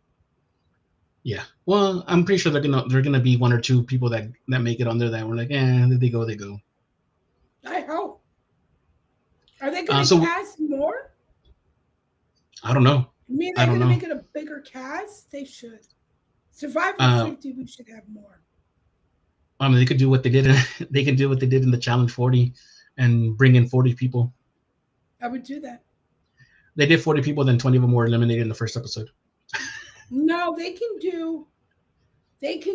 Yeah. Well, I'm pretty sure they're gonna be one or two people that make it on there that we're like, they go, they go. I hope. Are they going to So cast more? I don't know. I mean, I they're don't going to know. make it a bigger cast? They should. Survivor Uh, 50, we should have more. I mean, they could do what they did. They can do what they did in the Challenge 40, and bring in 40 people. I would do that. They did 40 people, then 20 of them were eliminated in the first episode. No, they can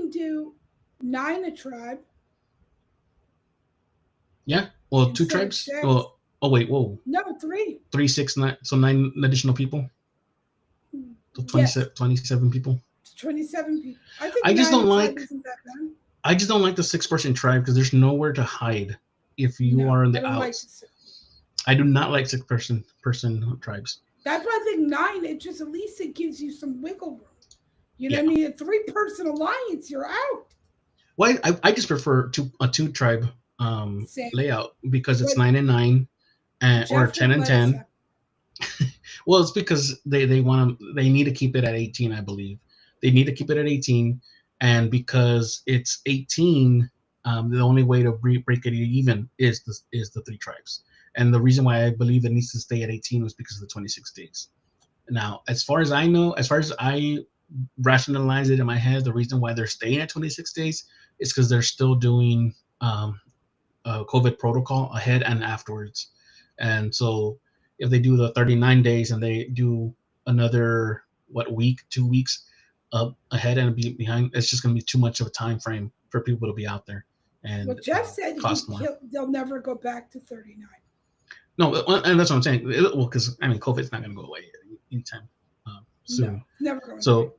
do nine a tribe Yeah. Well, two instead of tribes. six. Well, oh wait, whoa, No, three. three, six, nine. So nine additional people. So Yes, 27 people. 27 people. I think I just nine don't a tribe like. isn't that bad. I just don't like the 6-person tribe because there's nowhere to hide if you No, are in I the don't like outs. the six. I do not like 6-person tribes. That's why I think nine. It just at least it gives you some wiggle room. You know Yeah. what I mean? A three-person alliance, you're out. Well, I just prefer a two tribe Same. layout because it's But 9 and 9, or Jeff 10 won't and let us 10. have. Well, it's because they need to keep it at 18, I believe. They need to keep it at 18, and because it's 18, the only way to break it even is the three tribes. And the reason why I believe it needs to stay at 18 was because of the 26 days. Now, as far as I know, as far as I rationalize it in my head, the reason why they're staying at 26 days is because they're still doing COVID protocol ahead and afterwards. And so if they do the 39 days and they do another, what, week, 2 weeks up ahead and be behind, it's just going to be too much of a time frame for people to be out there Well, and Jeff said cost more. they'll never go back to 39. No, and that's what I'm saying. Well, because I mean, COVID's not going to go away anytime No, soon. never going away. So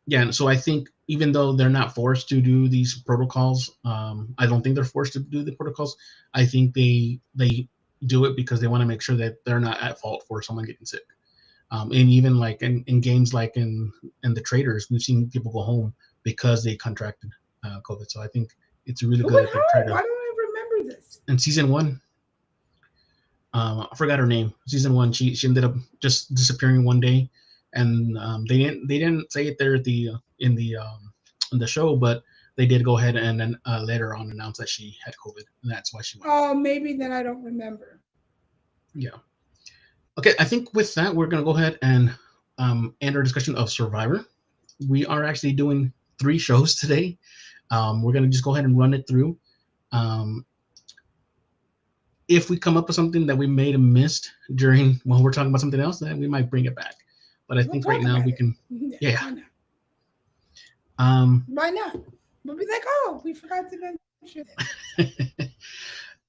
yeah, so I think even though they're not forced to do these protocols, I don't think they're forced to do the protocols. I think they do it because they want to make sure that they're not at fault for someone getting sick. And even like in games like in the Traitors, we've seen people go home because they contracted COVID. So I think it's really Who good went that they try home? to. Why don't I remember this? In season one, I forgot her name. Season one, she ended up just disappearing one day, and they didn't say it there at the in the show, but they did go ahead and then later on announce that she had COVID, and that's why she went home. Oh, maybe then I don't remember. Yeah. Okay, I think with that we're gonna go ahead and end our discussion of Survivor. We are actually doing 3 shows today. We're gonna just go ahead and run it through. Um, if we come up with something that we may have missed during while we're talking about something else, then we might bring it back. But I We'll think right talk now about we it. can, Yeah, yeah. why not? Um, Why not? We'll be like, oh, we forgot to mention it.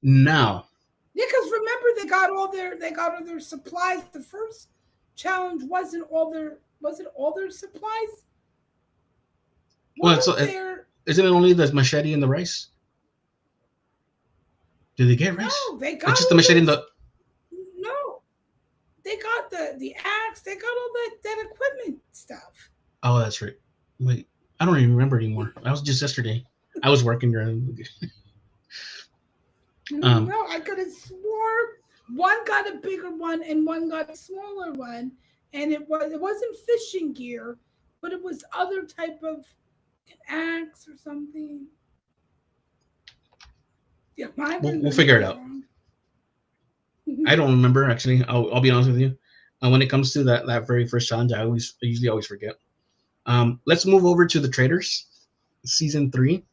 now, Yeah, because remember they got all their supplies. The first challenge wasn't all their supplies. Well, One so of their isn't it only the machete and the rice? Did they get rice? no, they Or got just the all machete their and the? no, they got the axe, they got all that equipment stuff. Oh, that's right. Wait, I don't even remember anymore. That was just yesterday. I was working during. Um, No, I could have swore one got a bigger one and one got a smaller one, and it wasn't fishing gear, but it was other type of an axe or something. Yeah, my we'll figure it memory's out. wrong. I don't remember actually. I'll be honest with you. When it comes to that very first challenge, I usually always forget. Let's move over to the Traitors, season 3.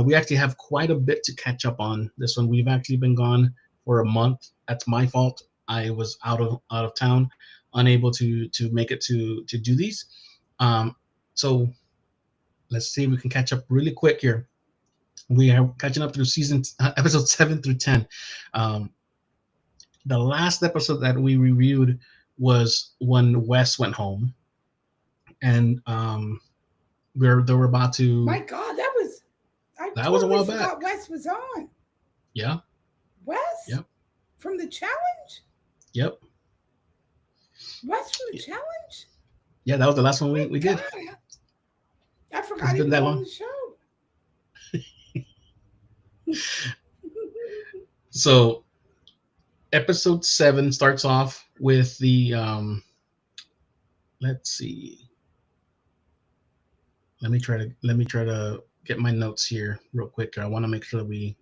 We actually have quite a bit to catch up on this one. We've actually been gone for a month. That's my fault. I was out of town, unable to make it to do these. Um, so let's see if we can catch up really quick here. We are catching up through season episode 7 through 10. Um, the last episode that we reviewed was when Wes went home, and they were about My to. God, I That was a totally while back. forgot Wes was on. Yeah. Wes Yep. from the challenge. Yep. Wes from the challenge. Yeah, that was the last one My we did. God, I It's forgot he been was that on long. the show. So episode 7 starts off with the let's see. Let me try to get my notes here real quick. I want to make sure that we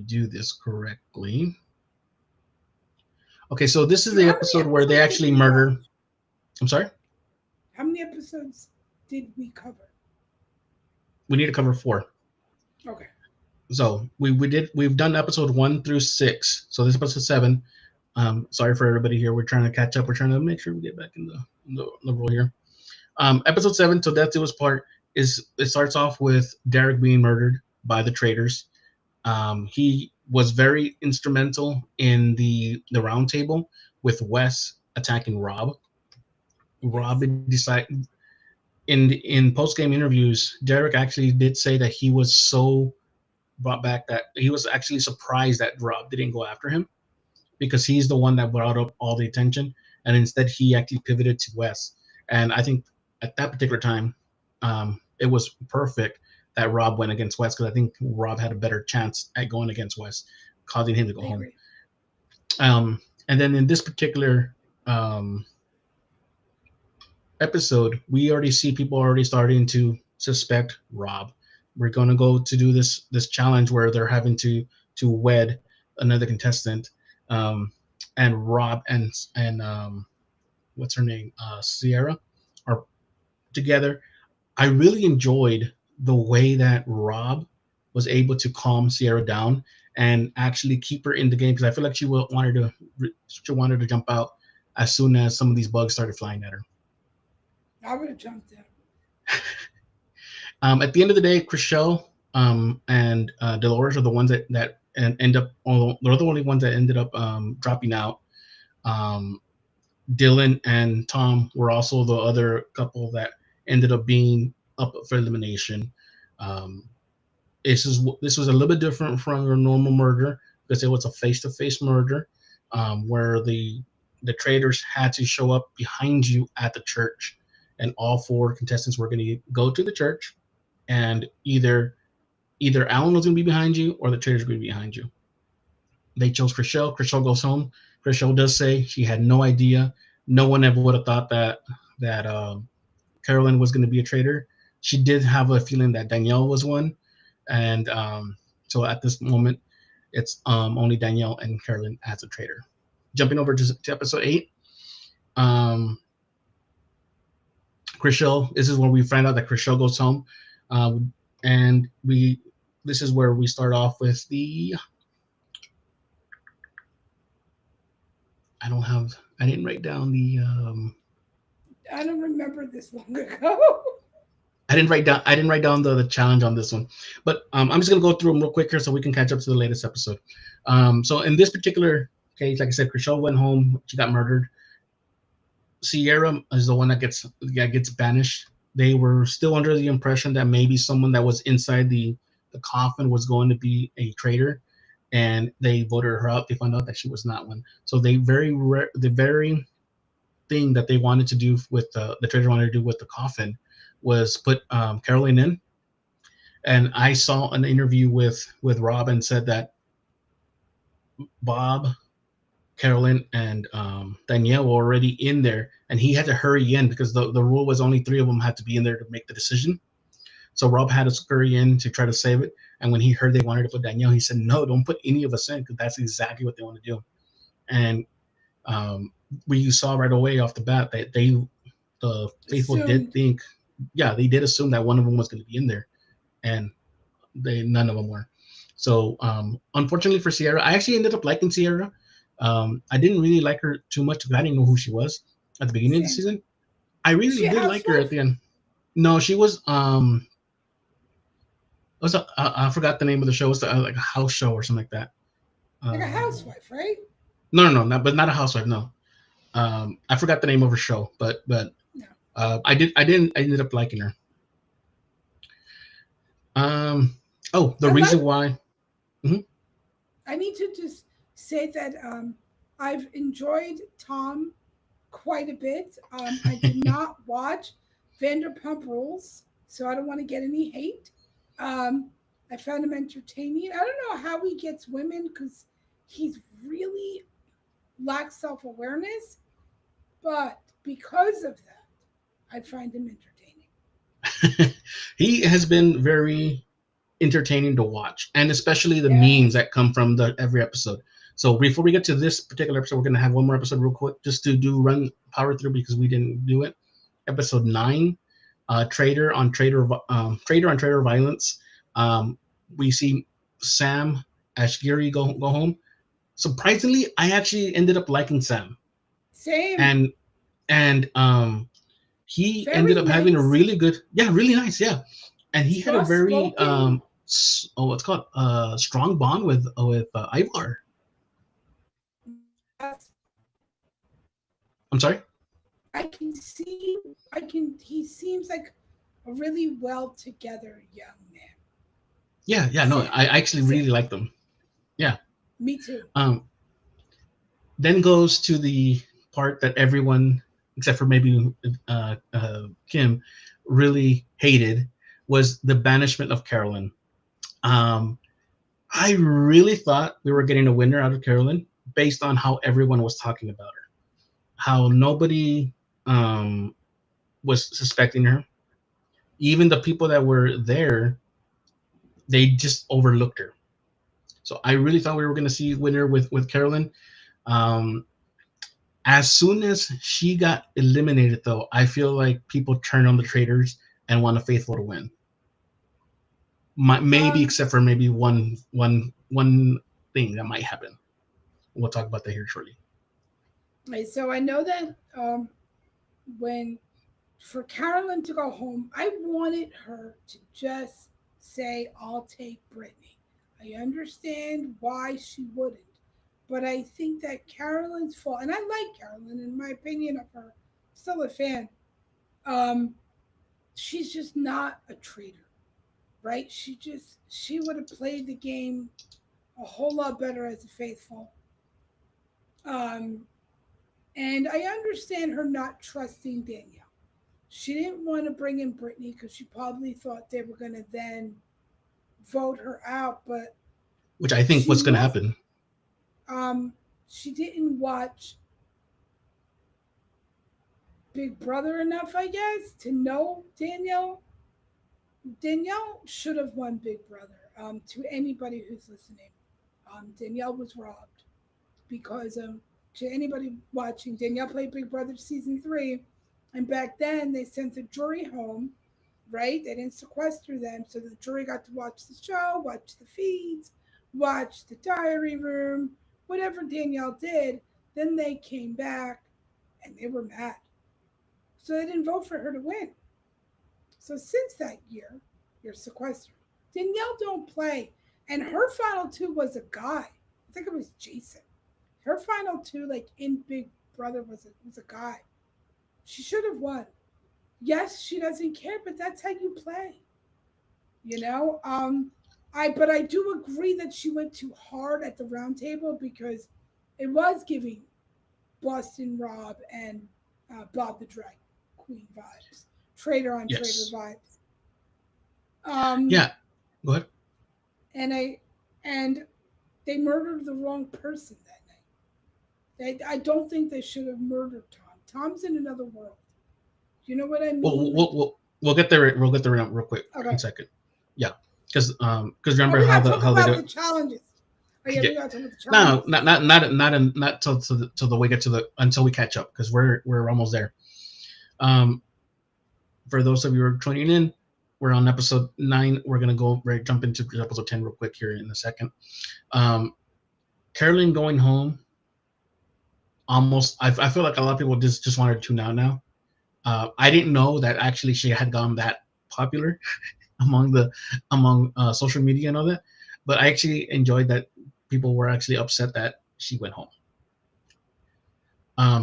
do this correctly. Okay, so this is the How many episode where they episodes did actually we murder. watch? I'm sorry. How many episodes did we cover? We need to cover 4. Okay. So we've done episode 1 through 6. So this is episode 7. Sorry for everybody here. We're trying to catch up. We're trying to make sure we get back in the role here. Episode 7, so Death Do Us Part, it starts off with Derek being murdered by the Traitors. He was very instrumental in the round table with Wes attacking Rob. Rob decided in post game interviews, Derek actually did say that he was so brought back that he was actually surprised that Rob didn't go after him because he's the one that brought up all the attention, and instead he actually pivoted to Wes. And I think at that particular time, it was perfect that Rob went against Wes because I think Rob had a better chance at going against Wes, causing him to go I home. agree. And then in this particular episode, we already see people already starting to suspect Rob. We're gonna go to do this challenge where they're having to wed another contestant, um, and Rob and what's her name, Sierra, are together. I really enjoyed the way that Rob was able to calm Sierra down and actually keep her in the game because I feel like she wanted to jump out as soon as some of these bugs started flying at her. I would have jumped in. At the end of the day, Chriselle and Dolores are the ones that end up. They're the only ones that ended up dropping out. Um, Dylan and Tom were also the other couple that ended up being up for elimination. Um, this was a little bit different from your normal murder because it was a face-to-face murder where the Traitors had to show up behind you at the church, and all 4 contestants were going to go to the church, and either Alan was going to be behind you or the Traitors were going to be behind you. They chose Chriselle. Chriselle goes home. Chriselle does say she had no idea. No one ever would have thought that Carolyn was going to be a traitor. She did have a feeling that Danielle was one, and so at this moment, it's only Danielle and Carolyn as a traitor. Jumping over to episode 8, Chriselle. This is where we find out that Chriselle goes home, and this is where we start off with the. I didn't write down the. I don't remember this long ago. I didn't write down the challenge on this one, but I'm just gonna go through them real quick here so we can catch up to the latest episode. So in this particular Okay, like I said, Chriselle went home. She got murdered. Sierra is the one that gets banished. They were still under the impression that maybe someone that was inside the coffin was going to be a traitor, and they voted her out. They found out that she was not one. So the very thing that they wanted to do with the traitor wanted to do with the coffin was put Caroline in. And I saw an interview with Rob and said that Bob, Carolyn, and Danielle were already in there, and he had to hurry in because the rule was only three of them had to be in there to make the decision. So Rob had to scurry in to try to save it. And when he heard they wanted to put Danielle, he said, "No, don't put any of us in because that's exactly what they want to do." And um, we saw right away off the bat that the faithful, did Assumed. think, yeah, they did assume that one of them was going to be in there, and none of them were. So unfortunately for Sierra, I actually ended up liking Sierra. I didn't really like her too much because I didn't know who she was at the beginning of the Same. season. I Is really she a did like her at housewife? the end. No, she was I forgot the name of the show. It was like a house show or something like that. Like a Um, housewife, right? no, no, no, not, but not a housewife. No, I forgot the name of her show, but No. I ended up liking her. Um, oh, the I like. reason why. Mhm. I need to just say that I've enjoyed Tom quite a bit. I did not watch Vanderpump Rules, so I don't want to get any hate. Um, I found him entertaining. I don't know how he gets women because he's really lacks self awareness, but because of that, I find him entertaining. He has been very entertaining to watch, and especially the memes Yes. that come from the every episode. So before we get to this particular episode, we're gonna have one more episode real quick just to do run power through because we didn't do it. Episode 9, Traitor on Traitor violence. Um, we see Sam Ashgiri go home. Surprisingly, I actually ended up liking Sam, Same. and and he ended Very up having a nice. really good, yeah, really nice, yeah, and he had a Soft very spoken. what's called strong bond with Ivar. Yes. I'm sorry. I can see. I can. He seems like a really well together young man. Yeah, yeah, no, Sam. I actually Sam. really like them. Yeah. Me too. Um, then goes to the part that everyone except for maybe Kim really hated was the banishment of Carolyn. Um, I really thought we were getting a winner out of Carolyn based on how everyone was talking about her, how nobody um, was suspecting her. Even the people that were there, they just overlooked her. So I really thought we were going to see a winner with Carolyn. Um, as soon as she got eliminated, though, I feel like people turned on the traitors and want a faithful to win. Maybe Um. except for maybe one thing that might happen. We'll talk about that here shortly. So I know that when for Carolyn to go home, I wanted her to just say, "I'll take Brittany." I understand why she wouldn't, but I think that Carolyn's fault, and I like Carolyn, in my opinion of her, still a fan. Um, she's just not a traitor, right? She would have played the game a whole lot better as a faithful. Um, and I understand her not trusting Danielle. She didn't want to bring in Brittany because she probably thought they were going to then vote her out, but Which I think she what's going to must. happen. Um, she didn't watch Big Brother enough, I guess, to know Danielle. Danielle should have won Big Brother. To anybody who's listening, Danielle was robbed because to anybody watching, Danielle played Big Brother season 3, and back then they sent the jury home, right? They didn't sequester them, so the jury got to watch the show, watch the feeds, watch the diary room, whatever Danielle did. Then they came back and they were mad, so they didn't vote for her to win. So since that year, you're sequestered. Danielle don't play, and her final two was a guy. I think it was Jason. Her final two, like in Big Brother, was a guy. She should have won. Yes, she doesn't care, but that's how you play. You know, I do agree that she went too hard at the round table because it was giving Boston Rob and Bob the Drag Queen vibes, traitor on traitor Yes. vibes. Um, Yeah. Go ahead. and and they murdered the wrong person that night. I don't think they should have murdered Tom. Tom's in another world. You know what I We'll mean? we'll Like, we'll, we'll get there. We'll get there real quick in okay. a second. Yeah, because Oh, remember we how gotta the talk how they about do the it. challenges. Oh yeah, Yeah. we gotta talk about the No, challenges. not till the we get to the until we catch up because we're almost there. Um, for those of you who are tuning in, we're on episode 9. We're gonna go right jump into episode 10 real quick here in a second. Um, Carolyn going home. Almost, I feel like a lot of people just wanted to tune out now. I didn't know that actually she had gone that popular among the among social media and all that. But I actually enjoyed that people were actually upset that she went home,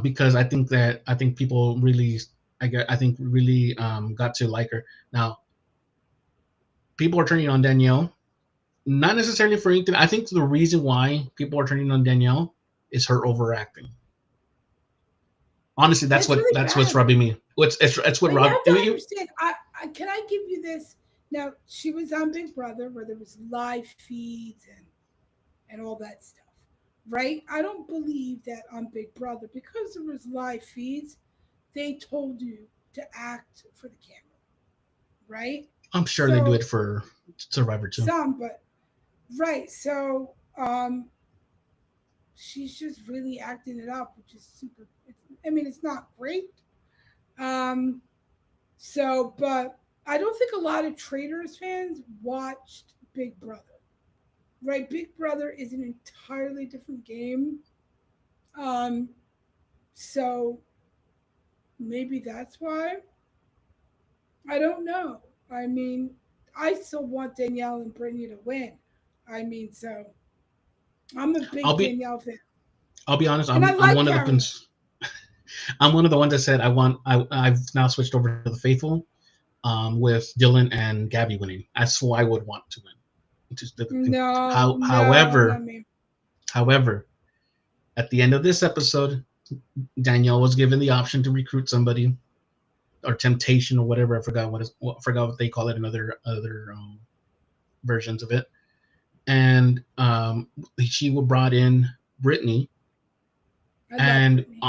because I think people really I think really got to like her. Now people are turning on Danielle, not necessarily for anything. I think the reason why people are turning on Danielle is her overacting. Honestly, It's really that's what's bad. rubbing me. It's what But you Rob. have to understand. I can I give you this now? She was on Big Brother where there was live feeds and all that stuff, right? I don't believe that on Big Brother because there was live feeds. They told you to act for the camera, right? I'm sure they do it So for Survivor too. some, but right. So she's just really acting it up, which is super. I mean, it's not great. Um, but I don't think a lot of Traitors fans watched Big Brother. Right, Big Brother is an entirely different game. Um, so maybe that's why. I don't know. I mean, I still want Danielle and Brittany to win. I mean, so I'm a I'll big be Danielle fan, I'll be honest. and I I'm like one of the Carolyn. I'm one of the ones that said I've now switched over to the faithful, with Dylan and Gabby winning. That's who I would want to win. No, no, However, not me. however, at the end of this episode, Danielle was given the option to recruit somebody or temptation or whatever. I forgot what they call it in other versions of it. And she brought in Brittany, I love and Brittany.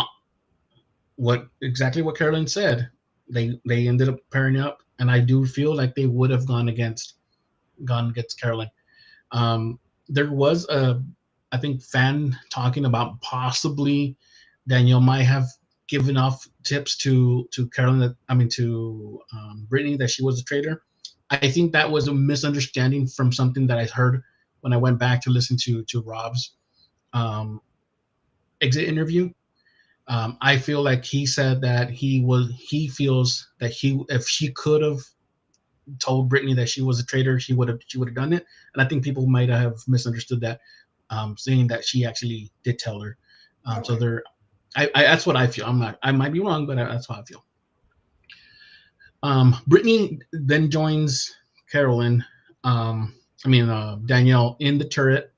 what exactly what Carolyn said. They ended up pairing up, and I do feel like they would have gone against Carolyn. Um, there was a, I think, fan talking about possibly Danielle might have given off tips to Carolyn that I mean to Brittany that she was a traitor. I think that was a misunderstanding from something that I heard when I went back to listen to Rob's um, exit interview. I feel like he said that he feels that he if she could have told Brittany that she was a traitor, she would have done it. And I think people might have misunderstood that, saying that she actually did tell her. So Okay. there, that's what I feel. I might be wrong, but that's how I feel. Brittany then joins Carolyn. Danielle in the turret,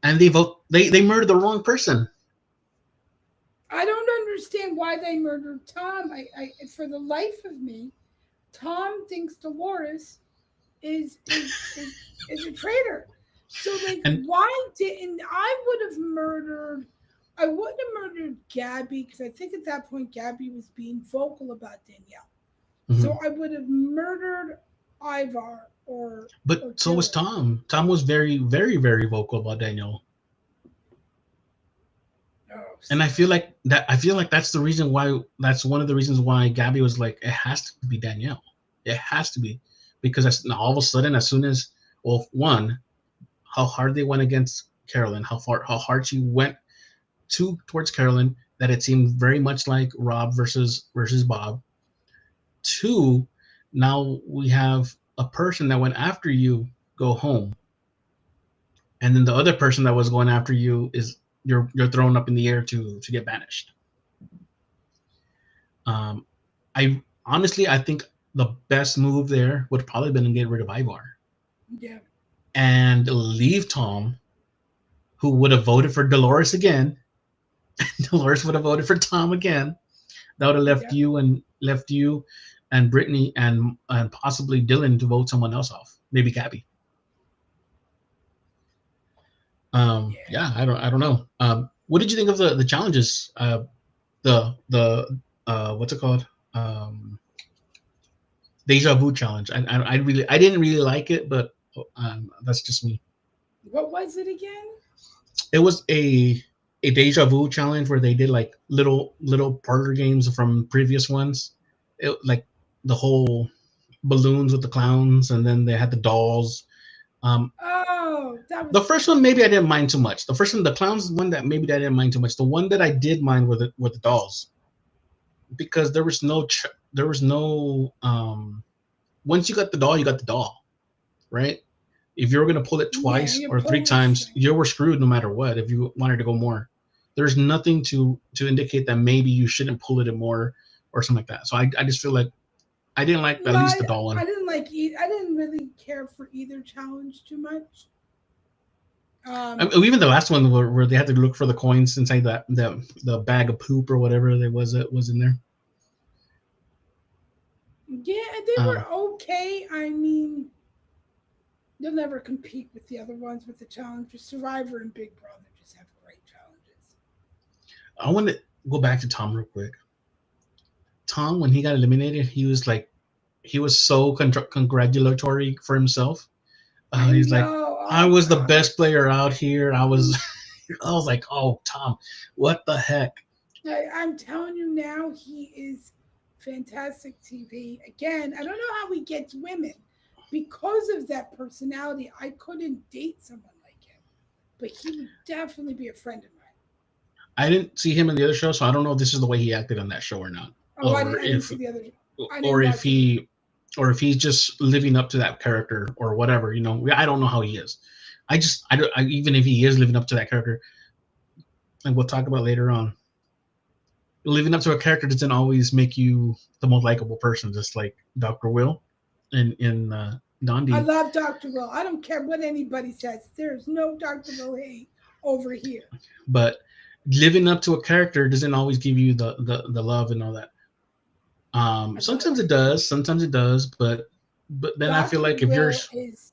and they vote. They murder the wrong person. I don't understand why they murdered Tom. For the life of me, Tom thinks Dolores is is is is a traitor. So like, And why didn't I would have murdered? I wouldn't have murdered Gabby because I think at that point Gabby was being vocal about Danielle. So mhm. I would have murdered Ivar But or so was Dylan. Tom. Tom was very vocal about Danielle. Oh, And see, I feel like that's the reason why that's one of the reasons why Gabby was like, it has to be Danielle. It has to be. Because all of a sudden, as soon as, well, one, how hard they went against Carolyn, how hard she went towards Carolyn, that it seemed very much like Rob versus Bob. Two, now we have a person that went after you go home, and then the other person that was going after you is you're thrown up in the air to get banished. Um, I honestly I think the best move there would probably been to get rid of Ivar Yeah. and leave Tom, who would have voted for Dolores again. Dolores would have voted for Tom again. That would have Yeah. left you and Brittany and possibly Dylan to vote someone else off. Maybe Gabby. Yeah. Yeah, I don't know. What did you think of the challenges? The what's it called? Deja vu challenge. I didn't really like it, but that's just me. What was it again? It was a deja vu challenge where they did like little parlor games from previous ones. It like the whole balloons with the clowns, and then they had the dolls. Um, Oh, that the was first fun. one maybe I didn't mind too much. The first one, the clowns one that maybe I didn't mind too much. The one that I did mind were the dolls because there was no once you got the doll, you got the doll, right? If you were gonna pull it Yeah, twice you or three pull the times, string. you were screwed no matter what. If you wanted to go more, there's nothing to indicate that maybe you shouldn't pull it more or something like that. So I just feel like I didn't like at No, least the doll I one. didn't like I didn't really care for either challenge too much. Even the last one where they had to look for the coins inside the bag of poop or whatever it was in there. Yeah, they Um, were okay. I mean, they'll never compete with the other ones with the challenges. Survivor and Big Brother just have great challenges. I want to go back to Tom real quick. Tom, when he got eliminated, he was like, he was so congratulatory for himself. I He's like, know. I Oh was the God. best player out here. I was like, oh, Tom, what the heck? I'm telling you now, he is fantastic TV. Again, I don't know how he gets women because of that personality. I couldn't date someone like him, but he would definitely be a friend of mine. I didn't see him in the other show, so I don't know if this is the way he acted on that show or not, Oh, or I didn't if see the other. I or didn't if watch it either. he or if he's just living up to that character or whatever. I don't know how he is. I don't, even if he is living up to that character, and we'll talk about later on, living up to a character doesn't always make you the most likable person. Just like Doctor Will in I Dondi, love Dr. Will. I don't care what anybody says. There's no Dr. Will hate over here. but living up to a character doesn't always give you the love and all that. I love Sometimes it does, sometimes it does, but then I feel Dr. like if you're Will is,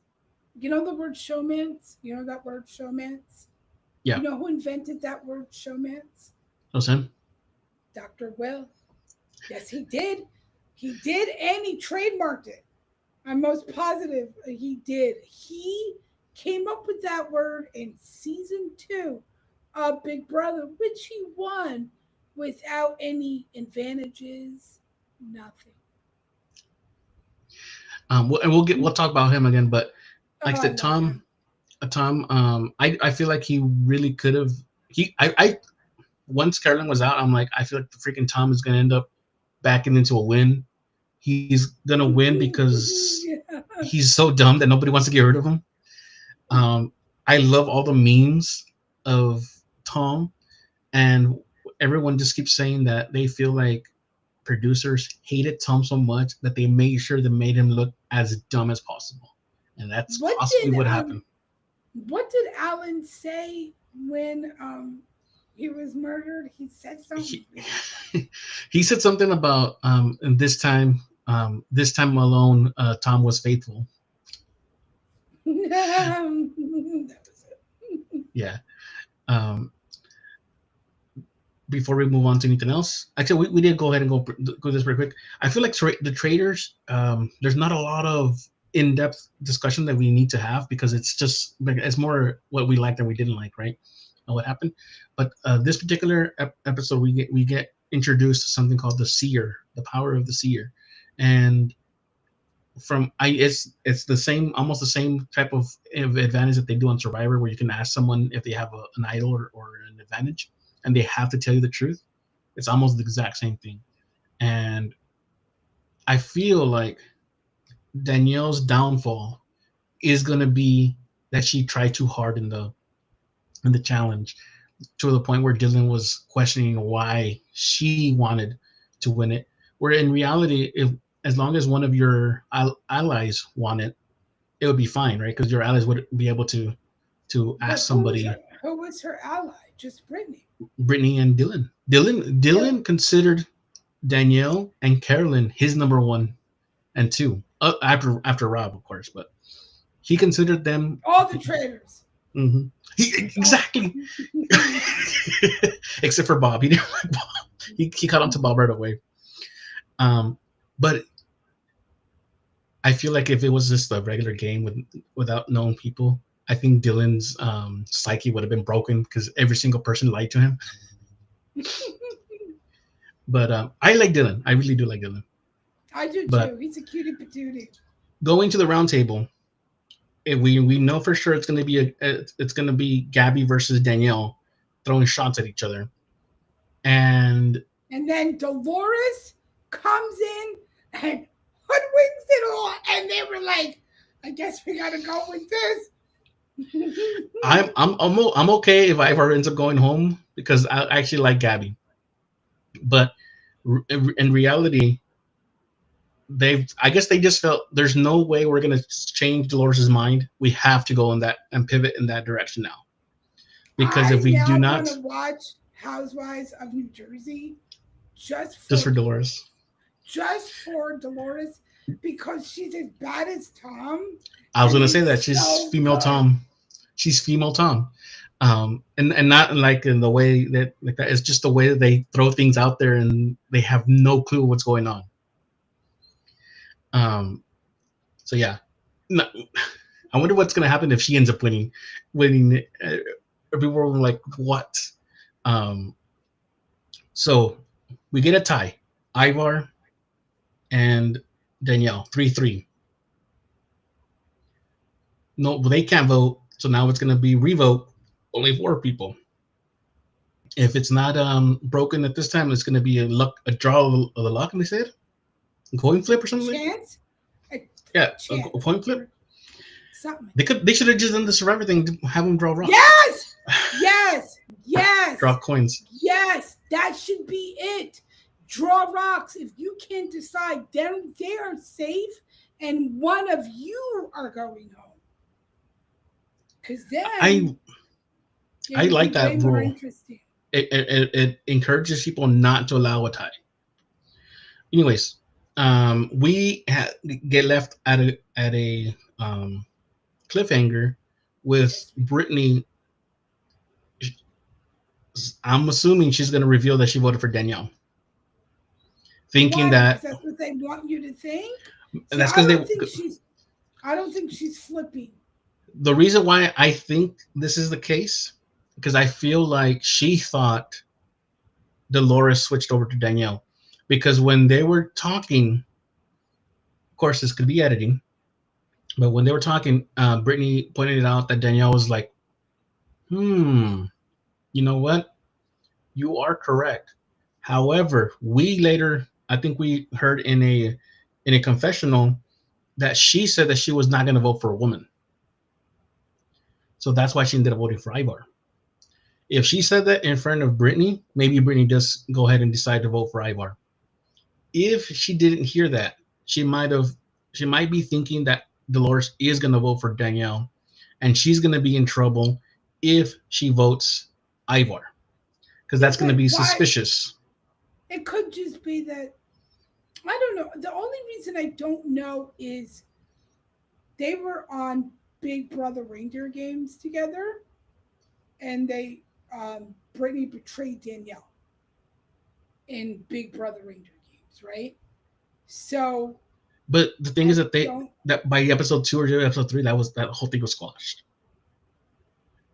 you know the word showmance? You know that word showmance? yeah, You know who invented that word showmance? that's him. Dr. Will. Yes, he did. He did, and he trademarked it. I'm most positive he did. He came up with that word in season two of Big Brother, which he won without any advantages, nothing. And we'll talk about him again, but like I Oh, I said, love him. Tom, I feel like he really could have. I once Carolyn was out, I'm like, I feel like the freaking Tom is gonna end up backing into a win. He's gonna win because Yeah. he's so dumb that nobody wants to get rid of him. Um, I love all the memes of Tom, and everyone just keeps saying that they feel like producers hated Tom so much that they made sure they made him look as dumb as possible, and that's What possibly did what happened. what did Alan say when he was murdered? He said something He, really funny. he said something about and this time alone, Tom was faithful. That was it. Yeah. Um, Before we move on to anything else, actually, we did go ahead and go this pretty quick. I feel like the traders, there's not a lot of in-depth discussion that we need to have because it's just like, it's more what we liked and we didn't like, right? And what happened. But this particular episode, we get introduced to something called the seer, the power of the seer, and from I it's the same, almost the same type of advantage that they do on Survivor, where you can ask someone if they have an idol or an advantage, and they have to tell you the truth. It's almost the exact same thing, and I feel like Danielle's downfall is gonna be that she tried too hard in the challenge. to the point where Dylan was questioning why she wanted to win it. Where in reality, if as long as one of your allies won it, it would be fine, right? Because your allies would be able to But ask somebody. who was her ally? Just Brittany. Brittany and Dylan. Dylan Dylan. considered Danielle and Carolyn his number one and two. After Rob, of course, but he considered them. All the traitors. Hmm. He Oh. exactly, except for Bob. He didn't like Bob. He caught on to Bob right away. But I feel like if it was just a regular game without known people, I think Dylan's psyche would have been broken because every single person lied to him. But I like Dylan. I really do like Dylan. I do But too. He's a cutie patootie. going to the round table, if we know for sure it's gonna be Gabby versus Danielle throwing shots at each other, and And then Dolores comes in and hoodwinks it all. And they were like, I guess we got to go with this. I'm okay if Ivar ends up going home because I actually like Gabby, but in reality, I guess they just felt there's no way we're gonna change Dolores's mind. We have to go in that and pivot in that direction now, because I if we do now not, want to watch Housewives of New Jersey just just for for Dolores, Dolores because she's as bad as Tom. I was And gonna say it's that she's so female good. Tom. She's female Tom, and not like in the way that like that. It's just the way that they throw things out there and they have no clue what's going on. Um, so yeah, no, I wonder what's gonna happen if she ends up winning. Winning, people were like, "What?" Um, so we get a tie. Ivar and Danielle 3-3. No, they can't vote. So now it's gonna be revote. Only 4 people. If it's not broken at this time, it's gonna be a draw of the luck. And they said a coin flip or something. Chance? A Yeah, a chance. coin flip. Something. They should have just done the survivor thing. Have them draw rocks. Yes! Yes! Yes! Draw coins. Yes! That should be it. Draw rocks. If you can't decide, then they are safe and one of you are going home. Because then I it would like be way that more rule. interesting. It encourages people not to allow a tie. Anyways, we get left at a cliffhanger with Brittany. I'm assuming she's going to reveal that she voted for Danielle, thinking Why? that Because that's what they want you to think. See, that's because I don't think she's flipping. the reason why I think this is the case because I feel like she thought Dolores switched over to Danielle because when they were talking, of course this could be editing, but when they were talking, Brittany pointed out that Danielle was like, you know what? You are correct. However, I think we heard in a confessional that she said that she was not going to vote for a woman. So that's why she ended up voting for Ivar. If she said that in front of Brittany, maybe Brittany does go ahead and decide to vote for Ivar. If she didn't hear that, she might be thinking that Dolores is going to vote for Danielle, and she's going to be in trouble if she votes Ivar, because that's going to be suspicious. It could just be that I don't know. The only reason I don't know is they were on Big Brother reindeer games together, and Brittany betrayed Danielle in Big Brother reindeer games, right? So, but the thing is that by episode 2 or episode 3, that whole thing was squashed,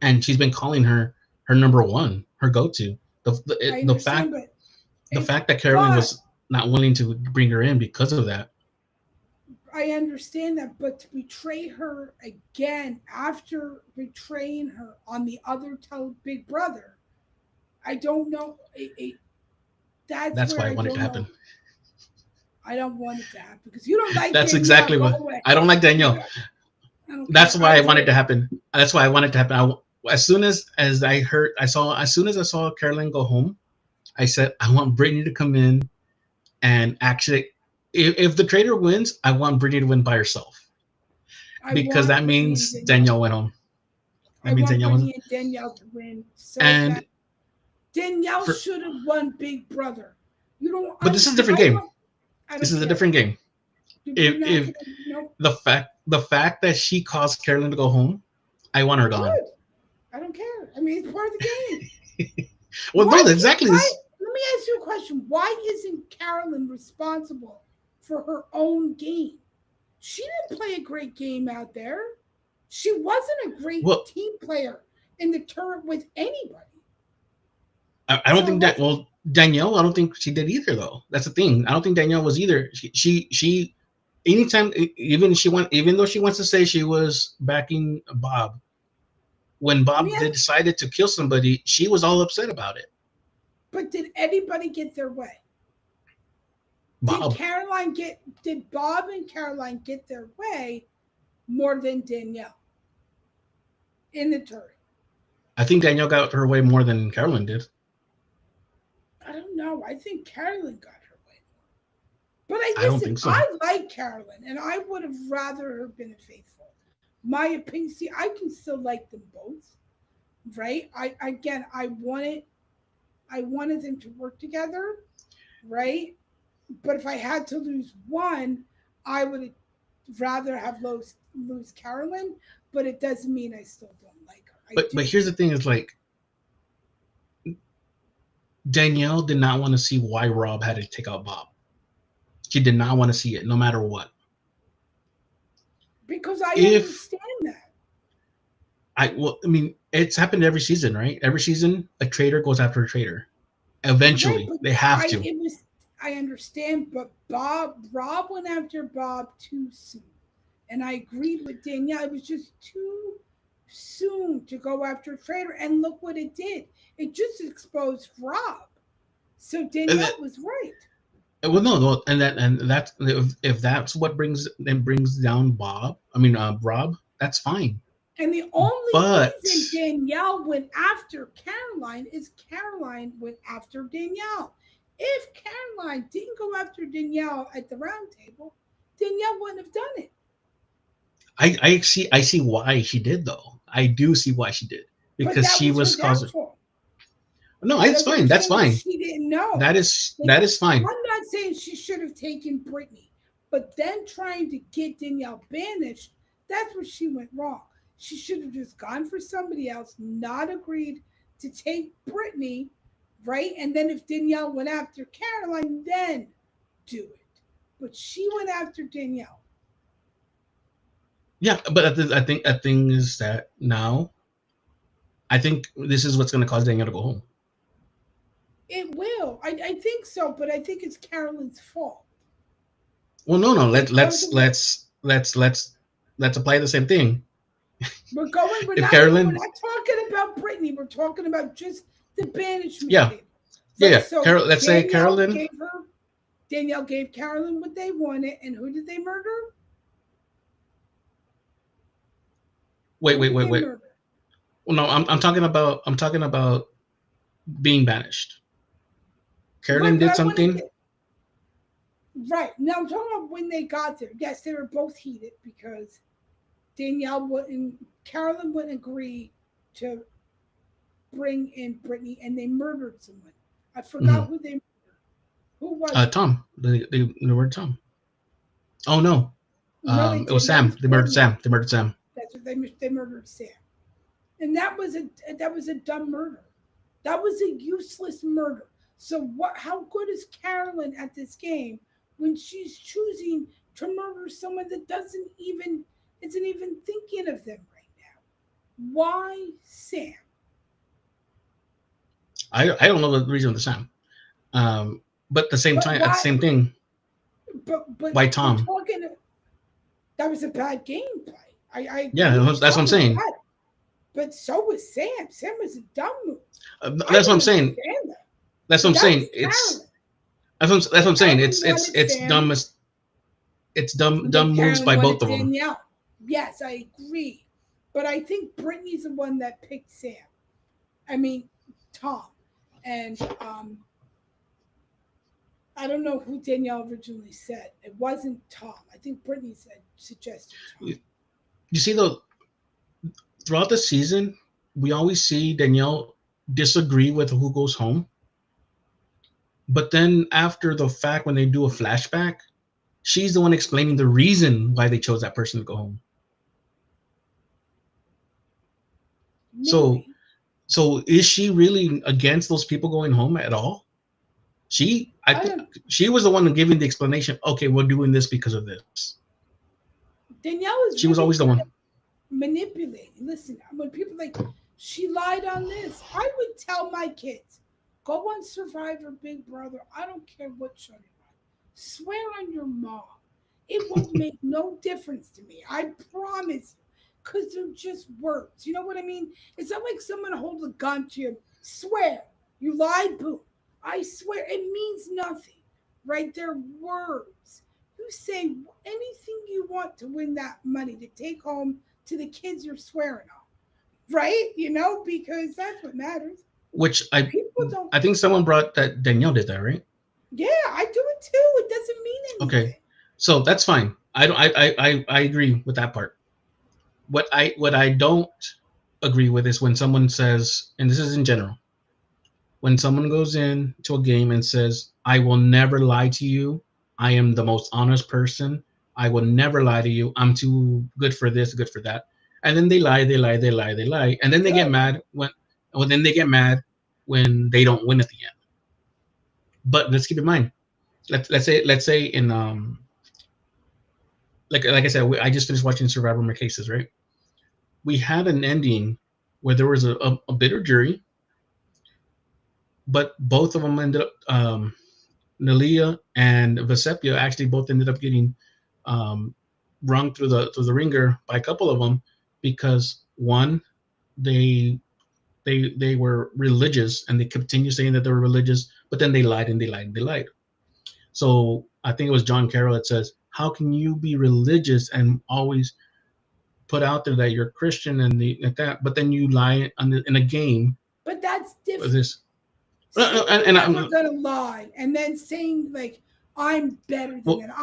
and she's been calling her number one, her go-to. The fact that Carolyn was not willing to bring her in because of that. I understand that, but to betray her again after betraying her on the other Big Brother, I don't know. That's why I want it to happen. I don't want it to happen because you don't like. That's Danielle, exactly what I don't like Danielle. That's why I want it to happen. That's why I want it to happen. as I heard, I saw as soon as I saw Carolyn go home, I said I want Brittany to come in and actually, if the traitor wins, I want Brittany to win by herself I because want that Brittany and means Danielle. Danielle went home. That I means want Danielle went home. Brittany and Danielle to win so bad. And Danielle for, should have won Big Brother. You don't but this is a understand. different game. I This don't is a care. different game. We're not If gonna. No, the fact that she caused Carolyn to go home, I want her gone. good. I don't care. I mean, it's part of the game. Well, Why no, can't exactly. why? Let me ask you a question. Why isn't Carolyn responsible for her own game? She didn't play a great game out there. She wasn't a great Well, team player in the tournament with anybody. I don't So think that. let's Well, Danielle, I don't think she did either, though. That's the thing. I don't think Danielle was either. She anytime, even though she wants to say she was backing Bob, when let me Bob ask. decided to kill somebody, she was all upset about it. But did anybody get their way? Did Bob, Caroline get? Did Bob and Caroline get their way more than Danielle in the tournament? I think Danielle got her way more than Carolyn did. I don't know. I think Carolyn got her way. But I I don't listen. think so. I like Carolyn, and I would have rather her been a faithful. My opinion. See, I can still like them both, right? I wanted them to work together, right? But if I had to lose one, I would rather have lose Carolyn. But it doesn't mean I still don't like her. I But do. here's the thing: is like Danielle did not want to see why Rob had to take out Bob. She did not want to see it, no matter what. Because I If understand that. I mean, it's happened every season, right? Every season, a traitor goes after a traitor. Right, Eventually, but they have I to. it was I understand, but Rob went after Bob too soon. And I agreed with Danielle. It was just too soon to go after a traitor. And look what it did. It just exposed Rob. So And that, Danielle was right. well, no, and that's if that's what brings down Bob. I mean, Rob. That's fine. And the only But reason Danielle went after Caroline is Caroline went after Danielle. If Caroline didn't go after Danielle at the round table, Danielle wouldn't have done it. I see why she did though. I do see why she did But because that she was her was causing. downfall. No, But it's that's what I'm fine. That's saying. But fine. she didn't know. That is Like, that is fine. I'm not saying she should have taken Brittany, but then trying to get Danielle banished, that's where she went wrong. She should have just gone for somebody else, not agreed to take Brittany, right? And then if Danielle went after Caroline, then do it. But she went after Danielle. Yeah, but I think is that now I think this is what's going to cause Daniel to go home. It will. I think so, but I think it's Carolyn's fault. Well, no. It goes away. Let's apply the same thing. We're going. We're If not. We're Carolyn, not talking about Brittany. We're talking about just the banishment yeah, table. yeah. So Carol, let's say Danielle Carolyn. gave her. Danielle gave Carolyn what they wanted, and who did they murder? Wait, Who wait, did wait, they wait. murder? Well, no, I'm talking about being banished. Carolyn Right, but did I want to something. get right now. I'm talking about when they got there. Yes, they were both heated because Danielle wouldn't. Carolyn wouldn't agree to bring in Brittany, and they murdered someone. I forgot Hmm. who they murdered. Who was it? Tom. The word Tom. Oh no. No, they It was didn't. That Sam. was They murdered Courtney. Sam. They murdered Sam. That's what they murdered Sam, and that was a dumb murder. That was a useless murder. So what? How good is Carolyn at this game when she's choosing to murder someone that doesn't even isn't even thinking of them right now? Why Sam? I don't know the reason for Sam. But at the same But time, at the why? same thing, But why we're Tom? talking. That was a bad gameplay. I Yeah, agree. that's what I'm Tom was saying. bad, but so was Sam. Sam was a dumb move. I That's what I'm didn't saying. understand that. That's what But I'm that saying. was Carolyn. That's what I'm saying. Carolyn It's wanted it's Sam, dumb as it's dumb and then dumb moves Carolyn by both wanted of them. Danielle. Yes, I agree. But I think Brittany's the one that picked Sam. I mean, Tom. And I don't know who Danielle originally said. It wasn't Tom. I think Brittany suggested Tom. You see, though, throughout the season, we always see Danielle disagree with who goes home. But then after the fact, when they do a flashback, she's the one explaining the reason why they chose that person to go home. So, Maybe. so is she really against those people going home at all? I I think don't. she was the one giving the explanation. Okay, we're doing this because of this. Danielle is She was really always the good one. at manipulating. Listen, when people like she lied on this, I would tell my kids, go on Survivor, Big Brother. I don't care what show you're on. Swear on your mom. It won't make no difference to me. I promise you. Because they're just words. You know what I mean? It's not like someone holds a gun to you. Swear. You lied, boo. I swear. It means nothing. Right? They're words. You say anything you want to win that money to take home to the kids you're swearing on. Right? Because that's what matters. Which I People don't. I think someone brought that Danielle did that, right? Yeah, I do it too. It doesn't mean Okay, anything. so that's fine. I don't. I agree with that part. What I don't agree with is when someone says, and this is in general, when someone goes in to a game and says, "I will never lie to you. I am the most honest person. I will never lie to you. I'm too good for this, good for that," and then they lie, they lie, they lie, they lie, and then they get Good. mad then they get mad when they don't win at the end. But let's keep in mind, let's say in like I said, I just finished watching Survivor My Cases, right? We had an ending where there was a bitter jury, but both of them ended up, Nalia and Vesepia actually both ended up getting um, rung through the ringer by a couple of them because one, they they were religious and they continue saying that they were religious, but then they lied and they lied and they lied. So I think it was John Carroll that says, "How can you be religious and always put out there that you're Christian and like that, but then you lie in a game But that's with different. this?" Saying And, you're and never I'm gonna lie and then saying like I'm better than well, that.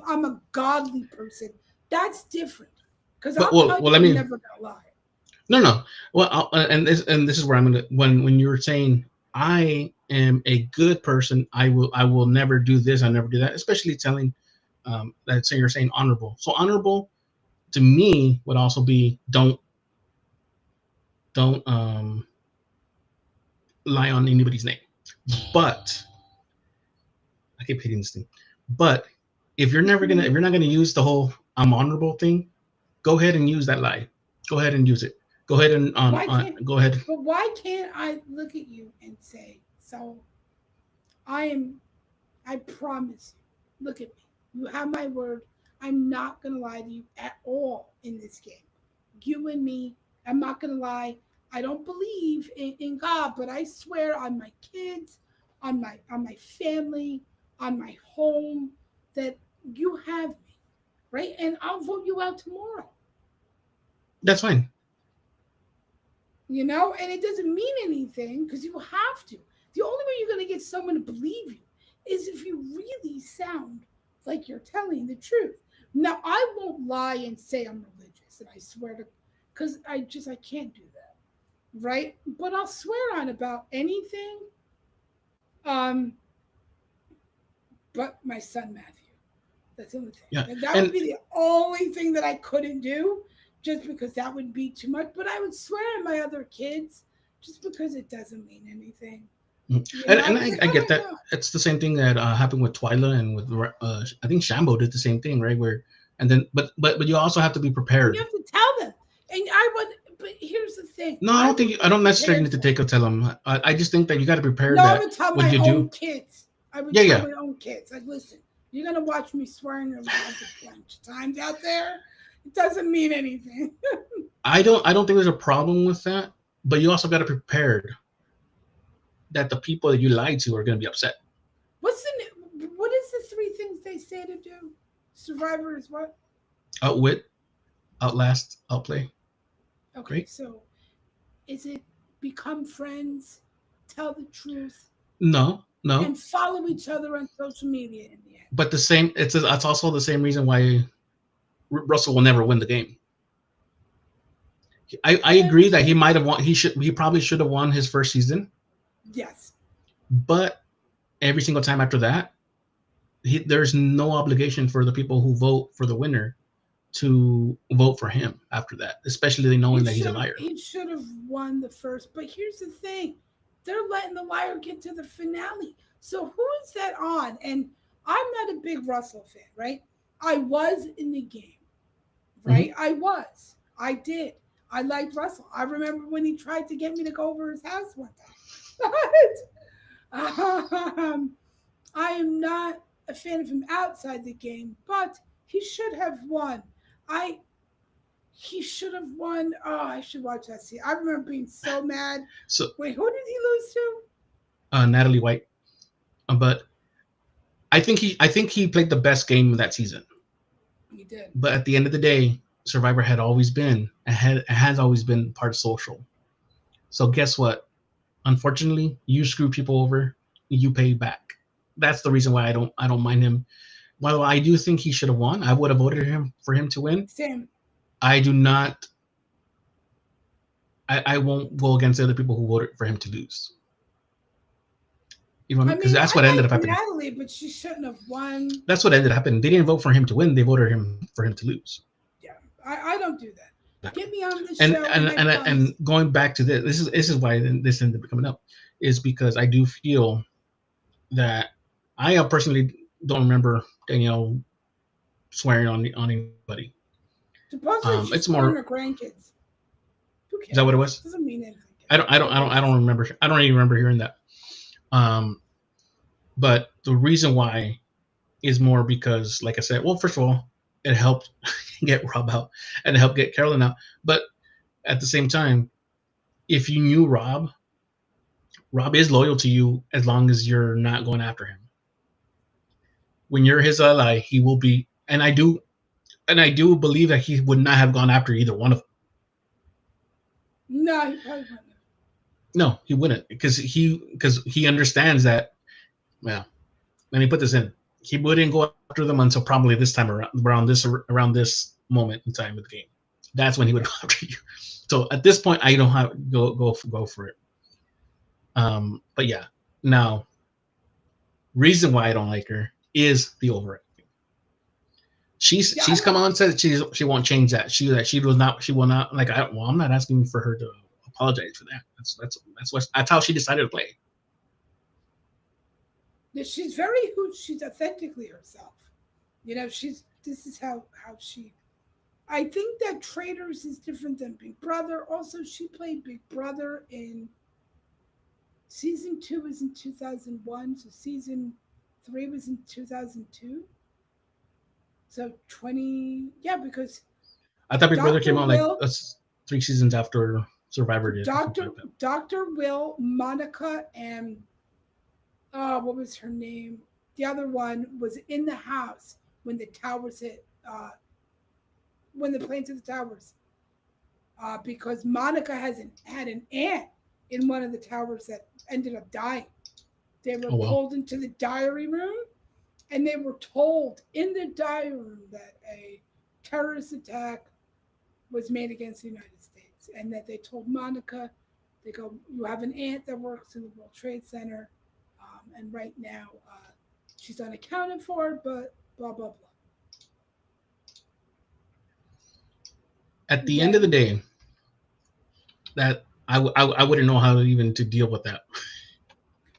I'm a godly person. That's different. Because but I'll tell well, you let I'm me never gonna lie. no. Well, and this is where I'm gonna when you were saying I am a good person, I will never do this, I never do that, especially telling let's say you're saying honorable. So honorable to me would also be don't lie on anybody's name. But I keep hitting this thing. But if you're not gonna use the whole I'm honorable thing, go ahead and use that lie. Go ahead and use it. Go ahead and Why can't go ahead. but why can't I look at you and say, so I am I promise you, look at me. You have my word. I'm not gonna lie to you at all in this game. You and me, I'm not gonna lie. I don't believe in God, but I swear on my kids, on my family, on my home, that you have me, right? And I'll vote you out tomorrow. That's fine. And it doesn't mean anything because you have to. The only way you're going to get someone to believe you is if you really sound like you're telling the truth. Now, I won't lie and say I'm religious and I swear to, because I can't do that, right? But I'll swear on about anything, um, but my son Matthew. That's the only thing. Yeah, That would and be the only thing that I couldn't do, just because that would be too much. But I would swear on my other kids, just because it doesn't mean anything. and It's like, I oh get my that. god, It's the same thing that happened with Twyla and with I think Shambo did the same thing, right? Where and then but you also have to be and you prepared. have to tell them. And I would, but here's the thing: No, I would I be don't necessarily prepared need to for it. take a tell them. I just think that you got to prepare No, I that would tell when my you own do. kids. I would Yeah, tell yeah. my own kids, like, listen, you're gonna watch me swearing your lives a bunch of times out there. It doesn't mean anything. I don't think there's a problem with that, but you also got to prepare that the people that you lied to are going to be upset. What is the three things they say to do? Survivor is what? Outwit, outlast, outplay. Okay, right? so is it become friends, tell the truth, No, no. and follow each other on social media in the end? But the same. It's also the same reason why Russell will never win the game. I I agree that he understand. might have won. He probably should have won his first season, Yes. but every single time after that, there's no obligation for the people who vote for the winner to vote for him after that, especially knowing that he's a liar. He should have won the first. But here's the thing. They're letting the liar get to the finale. So who is that on? And I'm not a big Russell fan, right? I was in the game, Hmm. right? I was. I did. I liked Russell. I remember when he tried to get me to go over his house one time. um, I am not a fan of him outside the game, but he should have won. I He should have won. Oh, I should watch that scene. I remember being so mad. So Wait, who did he lose to? Natalie White, but I think he played the best game of that season. He did. But at the end of the day, Survivor had always been has always been part social. So guess what? Unfortunately, you screw people over, you pay back. That's the reason why I don't mind him. While I do think he should have won, I would have voted him for him to win. Same. I do not. I won't go against the other people who voted for him to lose. You know what I I mean? Because mean, that's what I ended like up happening. Natalie, but she shouldn't have won. That's what ended up happening. They didn't vote for him to win. They voted him for him to lose. Yeah, I don't do that. Get me on the And show, and and I and promise. and going back to this is why this ended up coming up, is because I do feel that I personally don't remember Danielle swearing on anybody. Supposedly, It's she's more. sworn her grandkids. Who Is that what it cares? was? Doesn't mean anything. I don't remember. I don't even remember hearing that. Um, but the reason why is more because, like I said, well, first of all, it helped get Rob out and it helped get Carolyn out. But at the same time, if you knew Rob is loyal to you as long as you're not going after him. When you're his ally, he will be, and I do believe that he would not have gone after either one of them. No, he probably wouldn't. No, he wouldn't, because he understands that. Well, let me put this in. He wouldn't go after them until probably this time around this moment in time of the game. That's when he would Yeah. go after you. So at this point, I don't have go for it. But yeah, now reason why I don't like her is the overacting. Yeah, I She's come don't. on and said she won't change that. She will not like. I'm not asking for her to apologize for that. That's how she decided to play. She's very who she's authentically herself. You know, she's this is how she. I think that Traitors is different than Big Brother. Also, she played Big Brother in season two was in 2001, so season three was in 2002. So 20, yeah, because I thought Big Brother Dr. came out like Will, 3 seasons after Survivor did, or something Dr. like that. Dr. Will, Monica, and what was her name? The other one was in the house when the towers hit, when the planes hit the towers, because Monica had an aunt in one of the towers that ended up dying. They were Oh well. pulled into the diary room, and they were told in the diary room that a terrorist attack was made against the United States, and that they told Monica, they go, "You have an aunt that works in the World Trade Center, and right now she's unaccounted for, but blah blah blah." At the end of the Again, day, that I wouldn't know how to even to deal with that.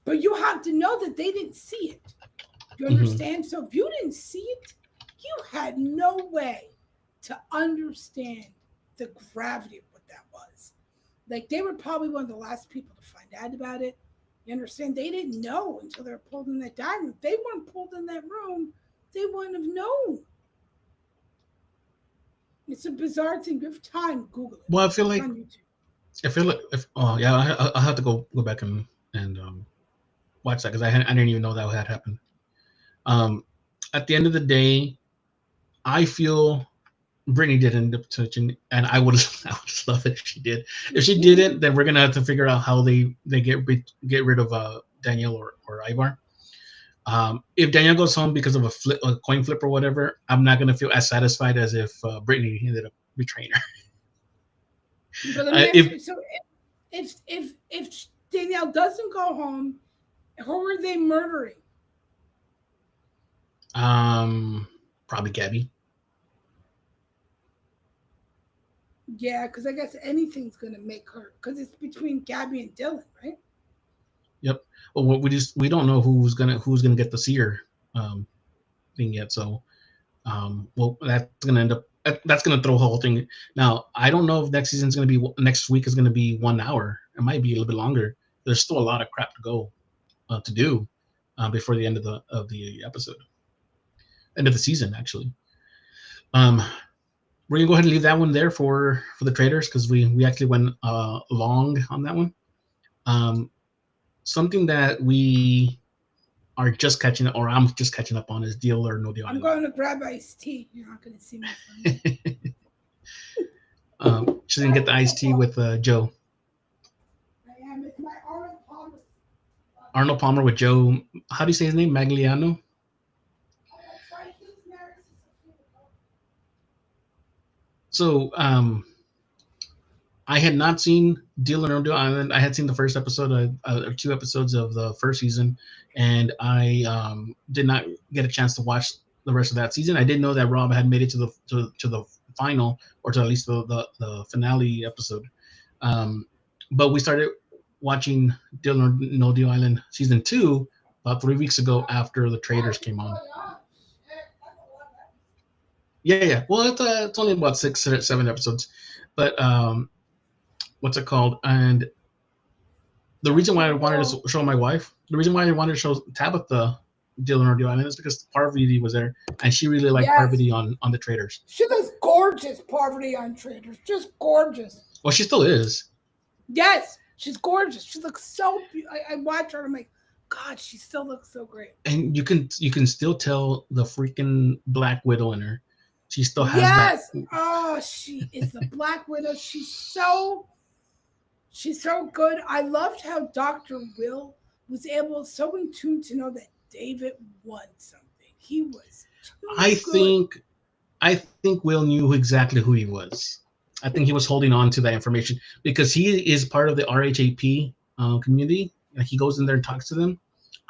but you have to know that they didn't see it. You Hmm. understand? So if you didn't see it, you had no way to understand the gravity of what that was. Like they were probably one of the last people to find out about it. You understand? They didn't know until they were pulled in that dining room. If they weren't pulled in that room, they wouldn't have known. It's a bizarre thing. If you have time, Google it. Well, I feel It's like on YouTube. I feel like if oh yeah, I'll have to go back and watch that because I didn't even know that had happened. Um, at the end of the day, I feel. Brittany did end up touching, and I would I would just love it if she did. If she didn't, then we're gonna have to figure out how they get rid of Daniel or Ivar. If Daniel goes home because of a coin flip or whatever, I'm not gonna feel as satisfied as if Brittany ended up betraying her. But let me ask If you: so if Danielle doesn't go home, who are they murdering? Probably Gabby. Yeah, because I guess anything's gonna make her. Because it's between Gabby and Dylan, right? Yep. Well, we don't know who's gonna get the seer um, thing yet. So well, that's gonna end up that's gonna throw the whole thing. Now I don't know if next week is gonna be 1 hour. It might be a little bit longer. There's still a lot of crap to go to do before the end of the episode, end of the season actually. Um, we're gonna go ahead and leave that one there for the Traitors because we actually went long on that one. Um, something that we are just catching up, or I'm just catching up on, is Deal or No Deal I'm Island. going to grab iced tea. You're not going to see me from She didn't get the iced tea with Joe. I am. It's my Arnold Palmer. Arnold Palmer with Joe. How do you say his name? Magliano. That's right. He's married to Sophia. So I had not seen Deal or No Deal Island. I had seen the first episode or 2 episodes of the first season, and I did not get a chance to watch the rest of that season. I didn't know that Rob had made it to the final, or to at least the finale episode. Um, but we started watching Deal or No Deal Island season 2 about 3 weeks ago after the Traitors came on. Yeah, yeah. Well, it's only about 6 or 7 episodes, but what's it called? And the reason why I wanted to show my wife, the reason why I wanted to show Tabitha Dylan or Dylan is because Parvati was there, and she really liked Yes. Parvati on the Traitors. She looks gorgeous, Parvati on Traitors. Just gorgeous. Well, she still is. Yes, she's gorgeous. She looks so beautiful. I watch her and I'm like, God, she still looks so great. And you can still tell the freaking Black Widow in her. She still has Yes. that. Oh, she is the Black Widow. She's so good. I loved how Dr. Will was able, so in tune to know that David won something. He was too I good. think Will knew exactly who he was. I think he was holding on to that information because he is part of the RHAP community. Like, he goes in there and talks to them.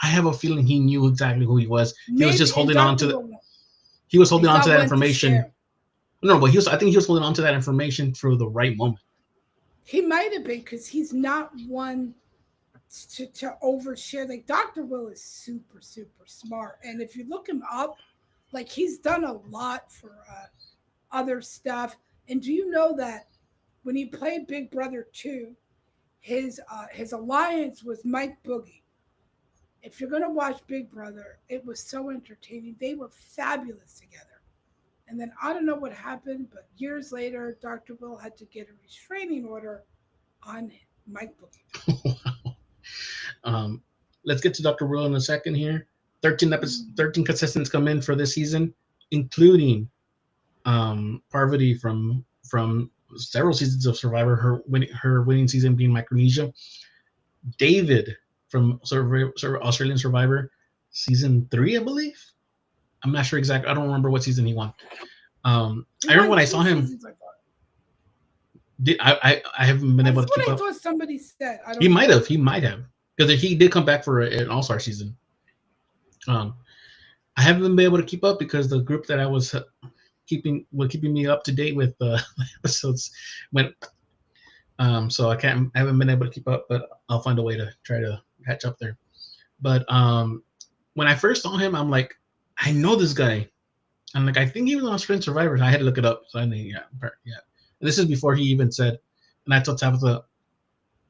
I have a feeling he knew exactly who he was. He was just Maybe, and holding on Dr. to the. Will won. He was holding He's on to not that one to information. share. No, but I think he was holding on to that information for the right moment. He might have been because he's not one to overshare. Like Dr. Will is super, super smart. And if you look him up, like he's done a lot for other stuff. And do you know that when he played Big Brother 2, his alliance was Mike Boogie. If you're gonna watch Big Brother, it was so entertaining. They were fabulous together. And then I don't know what happened, but years later, Dr. Will had to get a restraining order on Mike Boogie. um, let's get to Dr. Will in a second here. 13 contestants come in for this season, including Parvati from several seasons of Survivor. Her winning season being Micronesia. David from Australian Survivor, season 3, I believe. I'm not sure exactly. I don't remember what season he won. I remember when I saw him. I haven't been able to keep That's up. what I thought somebody said. I don't He know. might have. He might have, because he did come back for an All-Star season. Um, I haven't been able to keep up because the group that I was keeping me up to date with episodes went. So I haven't been able to keep up, but I'll find a way to try to catch up there. But when I first saw him, I'm like, I know this guy. I'm like, I think he was on Australian Survivor. I had to look it up. So I knew, yeah. And this is before he even said. And I told Tabitha,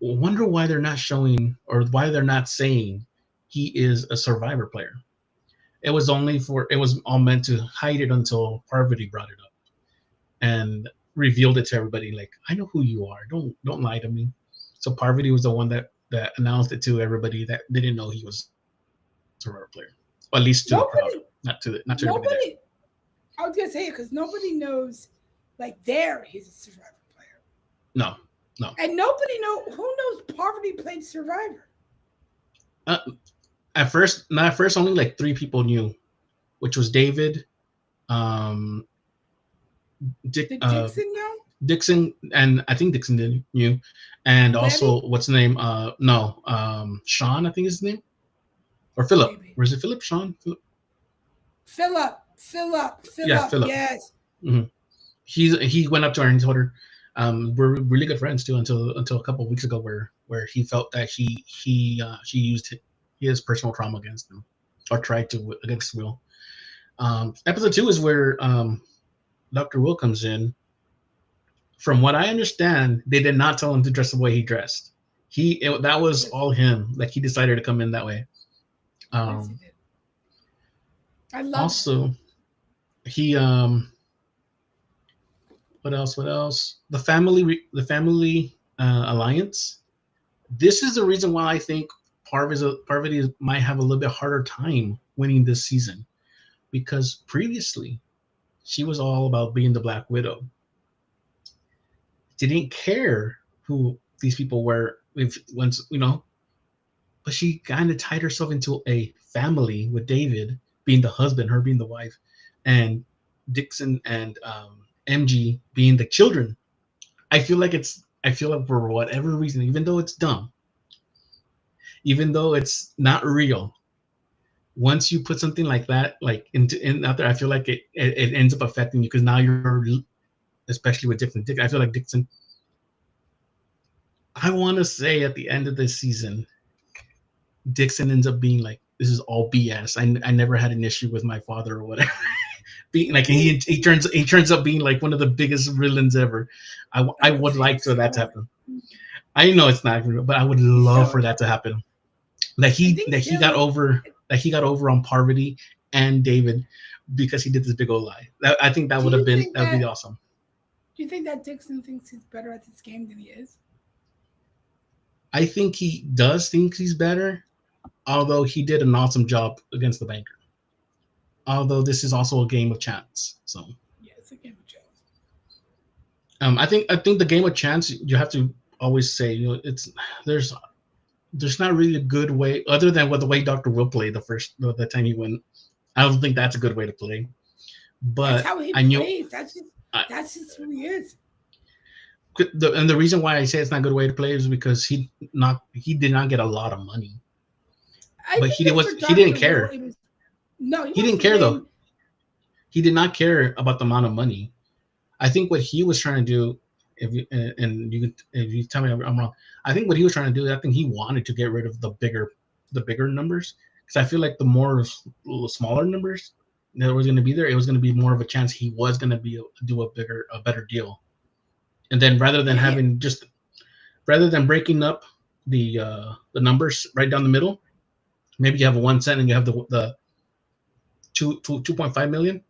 wonder why they're not showing, or why they're not saying he is a Survivor player. It was all meant to hide it until Parvati brought it up and revealed it to everybody. Like, I know who you are. Don't lie to me. So Parvati was the one that announced it to everybody that didn't know he was a Survivor player, or at least to the crowd, Nobody, not to everybody there. nobody. I was gonna say it because nobody knows like there he's a Survivor player. No, no. And nobody who knows Poverty played Survivor. Uh, at first, not at first, only like three people knew, which was David, um, Dick, Did Dixon know? Dixon, and I think Dixon did knew, and Lenny? also what's the name? No, Sean, I think is his name, or Philip. Maybe. Or is it Philip? Sean? Philip? Philip. Yeah, Philip. Yes. Mm-hmm. He went up to her and told her, we're really good friends too until a couple of weeks ago where he felt that she used his personal trauma against him or tried to against Will. Episode 2 is where Dr. Will comes in. From what I understand, they did not tell him to dress the way he dressed. That was all him. Like he decided to come in that way. Yes, he did. I love also him. he what else? The family alliance. This is the reason why I think Parvati might have a little bit harder time winning this season, because previously she was all about being the Black Widow. She didn't care who these people were, if once but she kind of tied herself into a family with David being the husband, her being the wife, and Dixon and MG being the children. I feel like for whatever reason, even though it's dumb, even though it's not real, once you put something like that in out there, I feel like it ends up affecting you, because now you're, especially with Dixon. I feel like Dixon. I want to say at the end of this season, Dixon ends up being like, this is all BS. I never had an issue with my father or whatever. Being like, he turns up being like one of the biggest villains ever. I would like for that to happen. I know it's not real, but I would love for that to happen. That he got over on Parvati and David because he did this big old lie. I think that would be awesome. Do you think that Dixon thinks he's better at this game than he is? I think he does think he's better, although he did an awesome job against the banker. Although this is also a game of chance, so yeah, it's a game of chance. I think the game of chance, you have to always say, there's not really a good way, other than the way Dr. Will played the time he went. I don't think that's a good way to play. But that's how he plays. That's just who he is. And the reason why I say it's not a good way to play is because he did not get a lot of money, but he didn't care. He didn't care though. He did not care about the amount of money. I think what he was trying to do, if you tell me I'm wrong, I think what he was trying to do, I think he wanted to get rid of the bigger numbers, because I feel like the more smaller numbers that was going to be there, it was going to be more of a chance he was going to do a better deal. And then rather than breaking up the numbers right down the middle, maybe you have a 1 cent and you have the 2.5 million.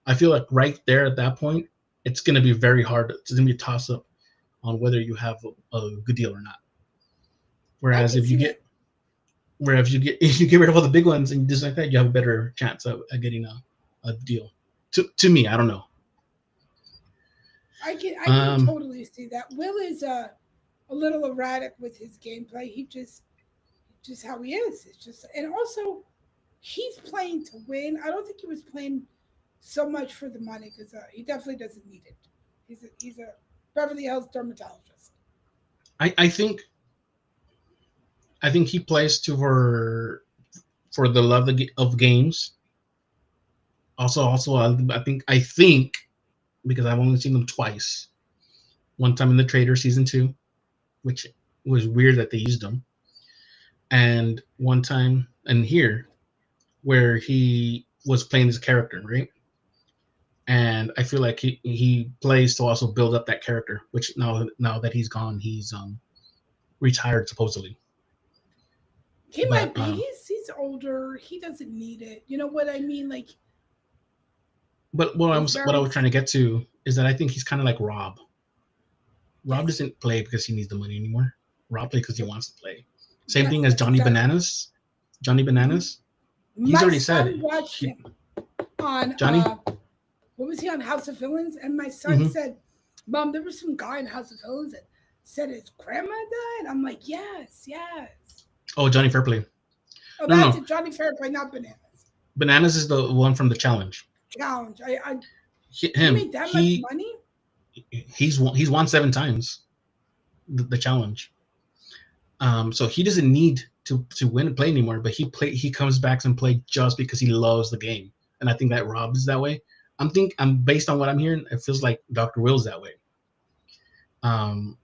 I feel like right there at that point, it's going to be very hard. It's going to be a toss up on whether you have a good deal or not. Whereas if you get rid of all the big ones and just like that, you have a better chance of getting a deal. To me, I don't know. I can totally see that. Will is a little erratic with his gameplay. He just how he is. It's just, and also he's playing to win. I don't think he was playing so much for the money, because he definitely doesn't need it. He's a Beverly Hills dermatologist. I think he plays for the love of games. Also, I think because I've only seen them twice. One time in the Traitors season 2, which was weird that they used them, and one time in here where he was playing this character, right? And I feel like he plays to also build up that character, which now that he's gone, he's retired supposedly. He might be. He's older. He doesn't need it. You know what I mean? Like. But what I was trying to get to is that I think he's kind of like Rob. Rob doesn't play because he needs the money anymore. Rob plays because he wants to play. Same thing as Johnny Bananas. Johnny Bananas. He's already said it. Watched him on Johnny. What was he on, House of Villains? And my son said Mom, there was some guy in House of Villains that said his grandma died. I'm like, yes, yes. Oh, Johnny Fairplay. Oh, No, that's no. it. Johnny Fairplay, not Bananas. Bananas is the one from the challenge. Challenge. He Him. made that much money. He's won 7 times the challenge. So he doesn't need to win and play anymore. But he comes back and play just because he loves the game. And I think that Rob is that way. I'm based on what I'm hearing. It feels like Dr. Will's that way. Um,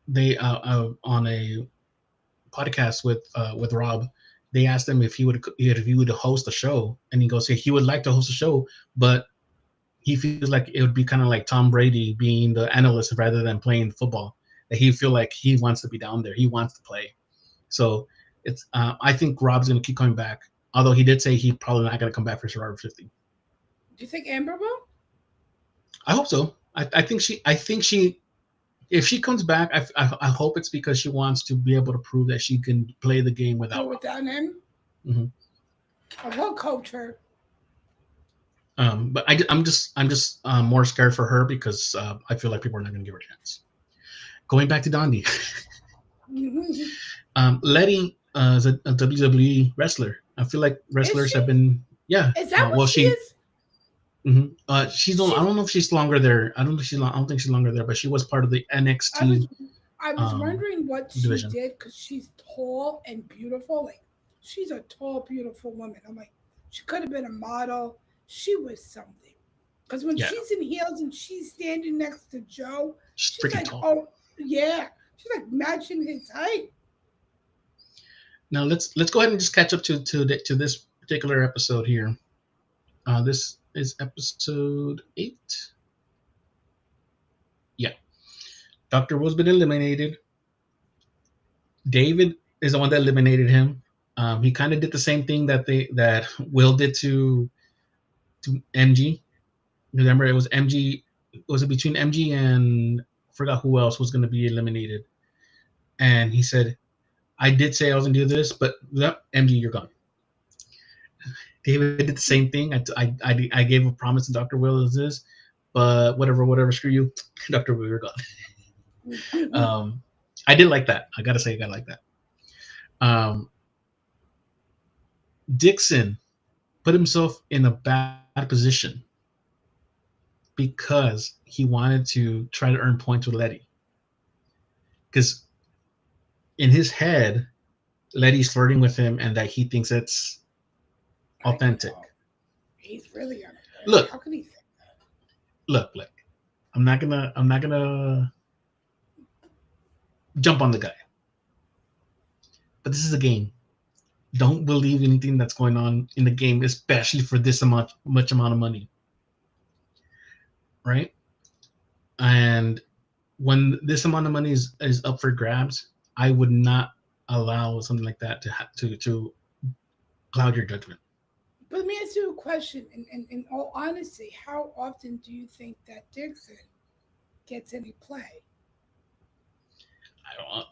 they on a podcast with Rob, they asked him if he would host a show, and he goes, yeah, he would like to host a show, but he feels like it would be kind of like Tom Brady being the analyst rather than playing football. That he feel like he wants to be down there, he wants to play. So it's I think Rob's going to keep coming back, although he did say he's probably not going to come back for Survivor 50. Do you think Amber will? I hope so. I think she if she comes back, I hope it's because she wants to be able to prove that she can play the game Do without it Rob. without him? Hmm. Or he'll coach her. But I'm just more scared for her because I feel like people are not going to give her a chance. Going back to Dondi, Letty is a WWE wrestler. I feel like Is wrestlers she? have been, yeah. Is that what Well, she she is? she's I She's. don't know if she's longer there. I don't think she's longer there, but she was part of the I was. NXT I was um, wondering what she division. did because she's tall and beautiful. Like she's a tall, beautiful woman. I'm like, she could have been a model. She was something. Because when Yeah, she's in heels and she's standing next to Joe, she's she's freaking like, tall. oh yeah, she's like matching his height. Now let's go ahead and just catch up to this particular episode here. This is episode 8. Yeah, Doctor Will's been eliminated. David is the one that eliminated him. He kind of did the same thing that Will did to MG. Remember, it was MG. Was it between MG and I forgot who else was going to be eliminated? And he said, "I did say I was going to do this, but yep, MG, you're gone." David did the same thing. I gave a promise to Doctor Will as this, but whatever, screw you, Doctor Will, you're gone. Um, I did like that. I gotta say, I gotta like that. Um, Dixon put himself in a bad position because he wanted to try to earn points with Letty. Because in his head, Letty's flirting with him and that he thinks it's I authentic. know. He's really unaware. Look, How can he think look. I'm not gonna jump on the guy. But this is a game. Don't believe anything that's going on in the game, especially for this much amount of money, right? And when this amount of money is up for grabs, I would not allow something like that to cloud your judgment. But let me ask you a question. In all honesty, how often do you think that Dixon gets any play? I don't.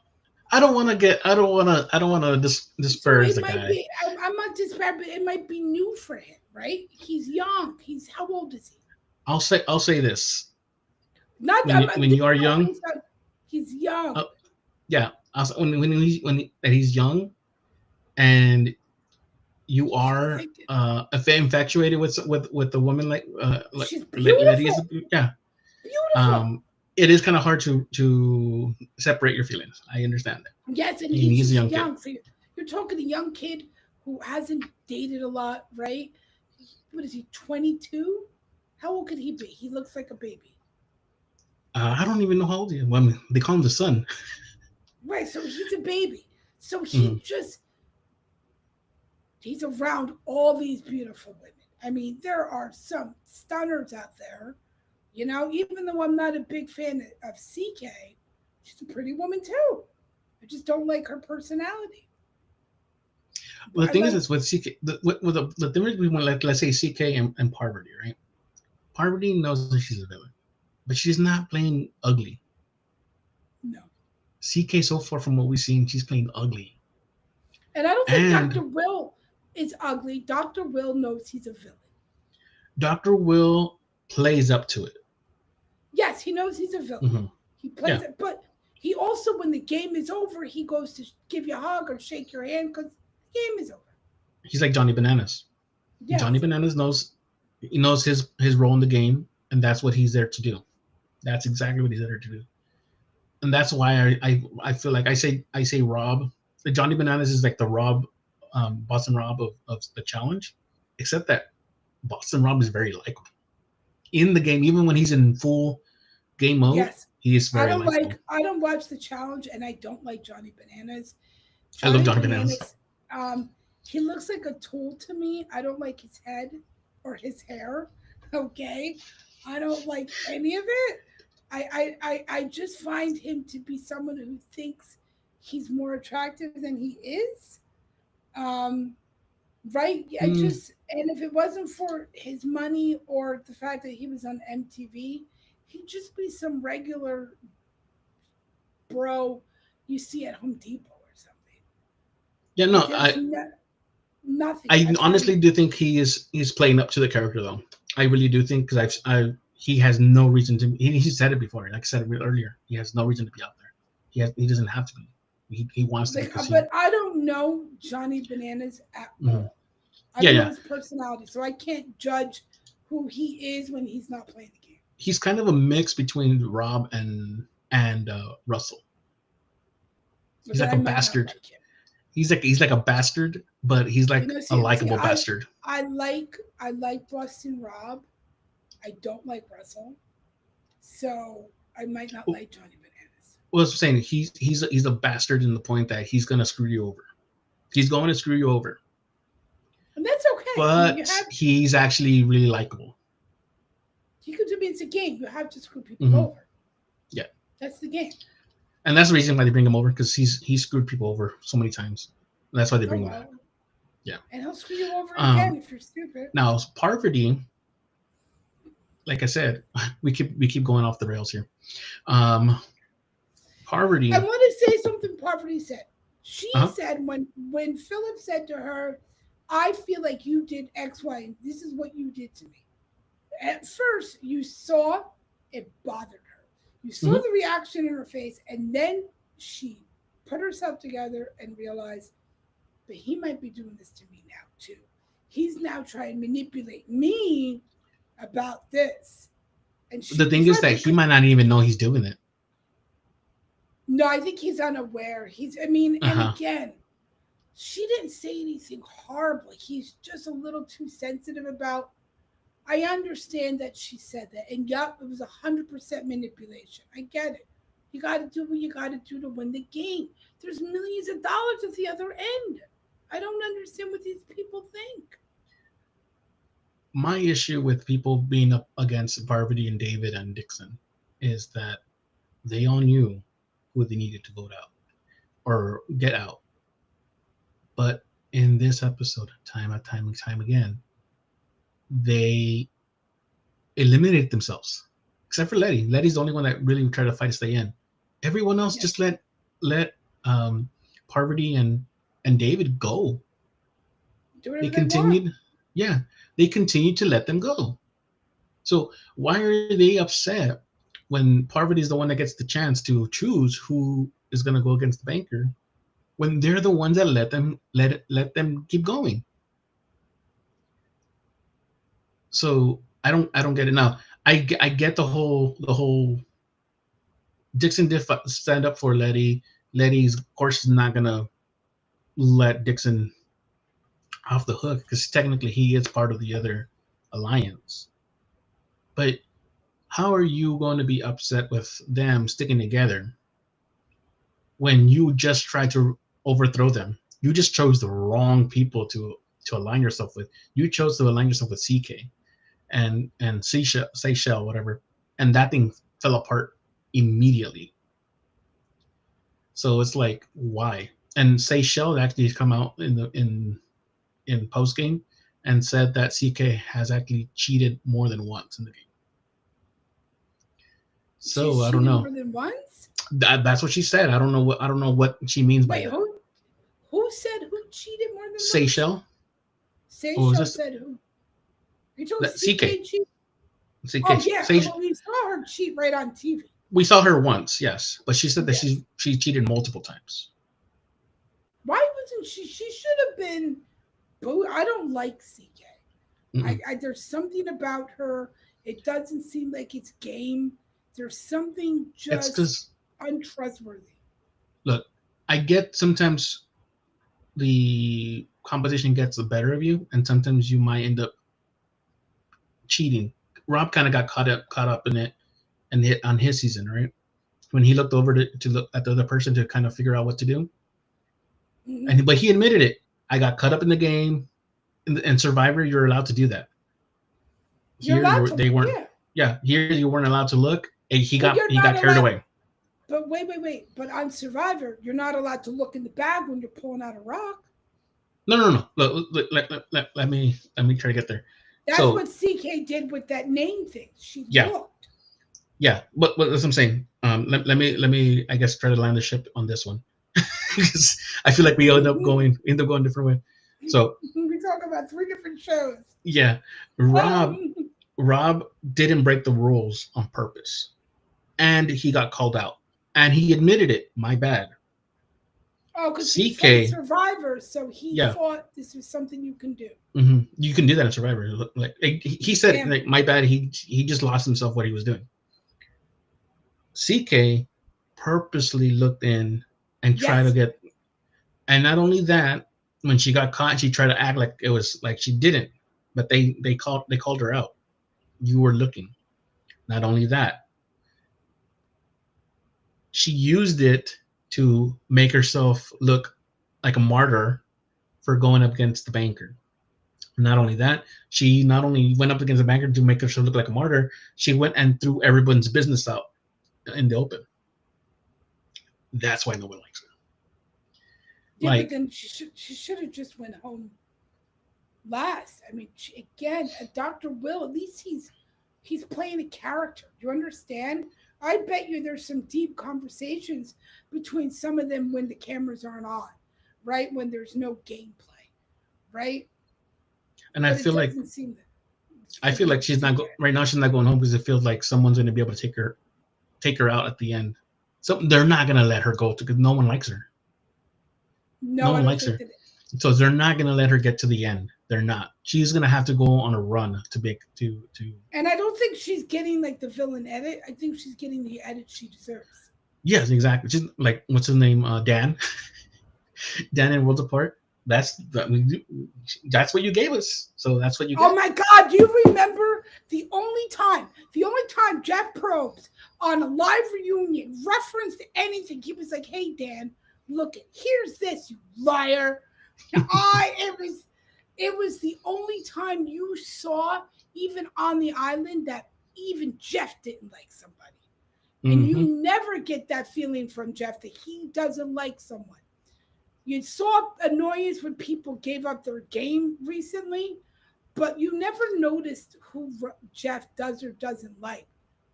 I don't want to So disparage it the might guy. be, I'm not despair, but it might be new for him, right? He's young. He's, how old is he? I'll say this: Not when that you, when you are young, he's young. uh, yeah, when he's young and you He's are thinking. infatuated with the woman like She's Letty is, beautiful. yeah. Beautiful. um it is kind of hard to separate your feelings. I understand that. Yes, and And he's he's a just young kid. young. So you're talking a young kid who hasn't dated a lot, right? What is he, 22? How old could he be? He looks like a baby. I don't even know how old he is. Well, I mean, they call him the son. Right, so he's a baby. So Hmm. he's around all these beautiful women. I mean, there are some stunners out there. You know, even though I'm not a big fan of CK, she's a pretty woman too. I just don't like her personality. Well, the I thing like, is with CK, with the difference between, like, let's say CK and Parvati, right? Parvati knows that she's a villain, but she's not playing ugly. no. CK, so far from what we've seen, she's playing ugly. And I don't think And Dr. Will is ugly. Dr. Will knows he's a villain. Dr. Will plays up to it. Yes, he knows he's a villain. Hmm. He plays Yeah, it, but he also, when the game is over, he goes to give you a hug or shake your hand because the game is over. he's like Johnny Bananas. Johnny Yes, Bananas knows he knows his role in the game, and that's what he's there to do. That's exactly what he's there to do, and that's why I feel like I say Rob. The Johnny Bananas is like the Rob, Boston Rob of the challenge, except that Boston Rob is very likable in the game, even when he's in full game mode. yes. He is very likable. I don't watch the challenge, and I don't like Johnny Bananas. I love Johnny Johnny Bananas. Bananas, he looks like a tool to me. I don't like his head or his hair. Okay, I don't like any of it. I just find him to be someone who thinks he's more attractive than he is. Um, right? I Mm, just, and if it wasn't for his money or the fact that he was on MTV, he'd just be some regular bro you see at Home Depot or something. yeah, Like no, there's nothing. I I find honestly do think he's playing up to the character though. I really do think because he has no reason to. He said it before, like I said earlier. He has no reason to be out there. He doesn't have to be. He wants to be like, because he. but I don't know Johnny Bananas at Mhm. all. I Yeah, don't know yeah. his personality, so I can't judge who he is when he's not playing the game. He's kind of a mix between Rob and Russell. But He's then like I a might not bastard. like him. He's like a bastard, but he's like a See, likable bastard. I like Boston Rob. I don't like Russell, so I might not like Johnny Bananas. Well, I was saying he's a bastard in the point that he's gonna screw you over. He's going to screw you over, And that's okay. I mean, but he's actually really likable. you could do it's a game. You have to screw people Hmm. over. Yeah, That's the game. and that's the reason why they bring him over because he's screwed people over so many times. And that's why they Oh bring him back. well, Yeah. and he'll screw you over again Um. if you're stupid. Now Parvati, like I said, we keep going off the rails here. Um. I Parvati. want to say something Poverty said. She Uh huh. said when Philip said to her, I feel like you did X, Y, and this is what you did to me. At first, you saw it bothered her. You saw Hmm. the reaction in her face, and then she put herself together and realized, but he might be doing this to me now too. He's now trying to manipulate me about this. And she The thing was is right that he because might not even know he's doing it. no, I think he's unaware. I mean, Uh and huh. again, she didn't say anything horrible. He's just a little too sensitive about. I understand that she said that, and yup, it was 100% manipulation. I get it. You got to do what you got to do to win the game. There's millions of dollars at the other end. I don't understand what these people think. My issue with people being up against Parvati and David and Dixon is that they all knew who they needed to vote out or get out. But in this episode, time and time and time again, they eliminated themselves, except for Letty. Letty's the only one that really tried to fight to stay in. Everyone else just Yes, let Parvati and David go. do They whatever they want. continued, yeah, they continued to let them go. So why are they upset when Parvati is the one that gets the chance to choose who is going to go against the banker when they're the ones that let them keep going? So I don't get it now. I get the whole Dixon did stand up for Letty. Letty's of course is not gonna let Dixon off the hook because technically he is part of the other alliance. But how are you going to be upset with them sticking together when you just tried to overthrow them? You just chose the wrong people to align yourself with. You chose to align yourself with CK and Seychelles, whatever, and that thing fell apart immediately. So it's like, why? And Seychelles actually come out in post game and said that CK has actually cheated more than once in the game. So She's I don't cheated know. more than once. That's what she said. I don't know what she means by Wait, that. who said who cheated more than once? Seychelles, or was Seychelles this said who? You told that CK? CK cheated. Oh CK, yeah, say well, we saw her cheat right on TV. we saw her once, yes, but she said that Yes. she cheated multiple times. Why wasn't she? She should have been. I don't like CK. Mm-mm. There's something about her. It doesn't seem like it's game. There's something It's just because untrustworthy. look, I get sometimes the competition gets the better of you, and sometimes you might end up cheating. Rob kind of got caught up in it, and hit on his season, right? When he looked over to look at the other person to kind of figure out what to do, Hmm. and but he admitted it. I got caught up in the game. In Survivor, you're allowed to do that. You're Here, allowed to they look, weren't. yeah, Yeah, here you weren't allowed to look. And but you're he not got carried allowed. away. But wait. But on Survivor, you're not allowed to look in the bag when you're pulling out a rock. No, no, no. Let me try to get there. That's So what CK did with that name thing. She yeah, looked. yeah. But that's what I'm saying. Let me I guess try to land the ship on this one because I feel like we end up going different way. So We talk about three different shows. yeah, Rob Um, Rob didn't break the rules on purpose, and he got called out, and he admitted it. My bad. oh, because he's from CK, Survivor, so he yeah, thought this was something you can do. you can do that in Survivor. Like he You said, it, can. like my bad. He just lost himself what he was doing. CK purposely looked in and tried to Yes. get, and not only that, when she got caught, she tried to act like it was like she didn't, but they called her out. You were looking. Not only that, she used it to make herself look like a martyr for going up against the banker. Not only that, she not only went up against the banker to make herself look like a martyr, she went and threw everyone's business out in the open. That's why no one likes her. Yeah, but Like, then she should have just went home last. I mean, again, Dr. Will, at least he's playing a character. You understand? I bet you there's some deep conversations between some of them when the cameras aren't on, right? When there's no gameplay, right? and But it doesn't seem that I feel like from she's not CK. right now. She's not going home because it feels like someone's going to be able to take her out at the end. So they're not going to let her go because no one likes her. No No, I one don't likes think her. that. So they're not going to let her get to the end. They're not. She's going to have to go on a run to make to. And I don't think she's getting like the villain edit. I think she's getting the edit she deserves. Yes, exactly. She's like what's his name? Dan. Dan and Worlds Apart. That's what you gave us. So that's what you Oh get. my God, do you remember the only time Jeff Probst on a live reunion referenced anything, he was like, "Hey Dan, look, here's this, you liar." It was the only time you saw, even on the island, that even Jeff didn't like somebody. And Mm-hmm. you never get that feeling from Jeff that he doesn't like someone. You saw annoyance when people gave up their game recently, but you never noticed who Jeff does or doesn't like.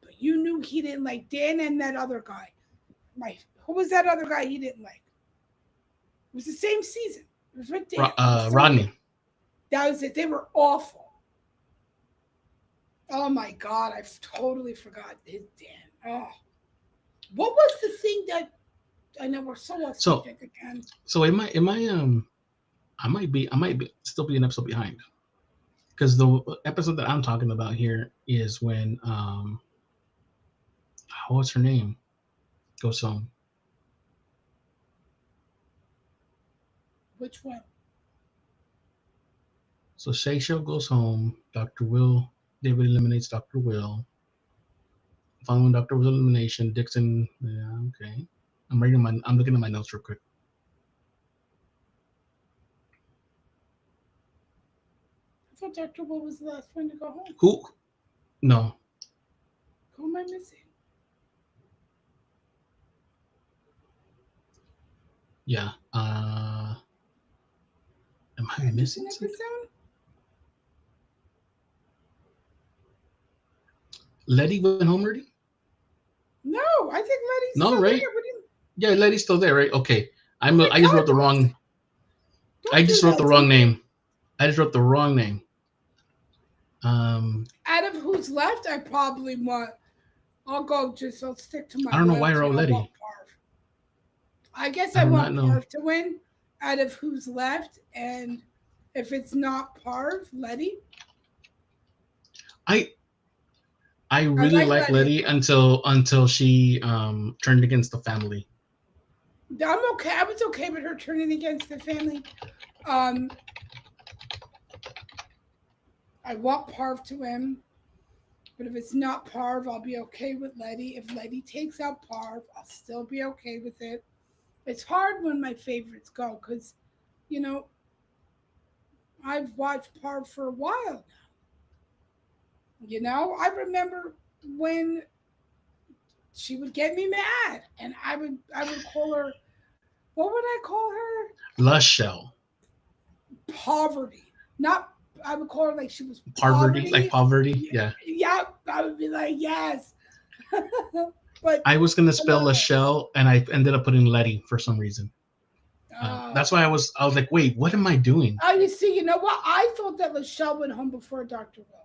But you knew he didn't like Dan and that other guy. Who was that other guy he didn't like? It was the same season. It was with Dan. It was somebody. Rodney. That was it. They were awful. Oh my God, I totally forgot his Dan. Oh, what was the thing that I know we're so off So subject again? so I might be still be an episode behind because the episode that I'm talking about here is when what's her name goes home. Which one? So Shay goes home. Dr. Will David eliminates Dr. Will. Following Dr. Will's elimination, Dixon. Yeah, okay. I'm looking at my notes real quick. I thought Dr. Will was the last one to go home. Who? No. Who am I missing? Yeah. Am I missing something? Episode? Letty went home already? No, I think Letty's No, still right? there. What do you, Yeah, Letty's still there, right? Okay. oh my I just wrote God, the wrong. I don't do just wrote that the to wrong me. name. I just wrote the wrong name. Out of who's who's left, I probably want. I'll stick to my I don't know why I loyalty. wrote I want Letty. Parv. I guess I I do not want know. Parv to win out of who's left, and if it's not Parv, Letty. I I I really like like Letty. Letty until she turned against the family. I'm okay. I was okay with her turning against the family. Um, I want Parv to win, but if it's not Parv, I'll be okay with Letty. If Letty takes out Parv, I'll still be okay with it. It's hard when my favorites go because, you know, I've watched Parv for a while now. I remember when she would get me mad, and I would call her. What would I call her? Lush Shell. Poverty. Not. I would call her like she was Poverty, like poverty. poverty. Yeah. Yeah, I would be like, yes. But I was gonna I spell love her. Lachelle, and I ended up putting Letty for some reason. Oh. That's why I was like, wait, what am I doing? Oh, you see, you know what? I thought that Lachelle went home before Dr. Will.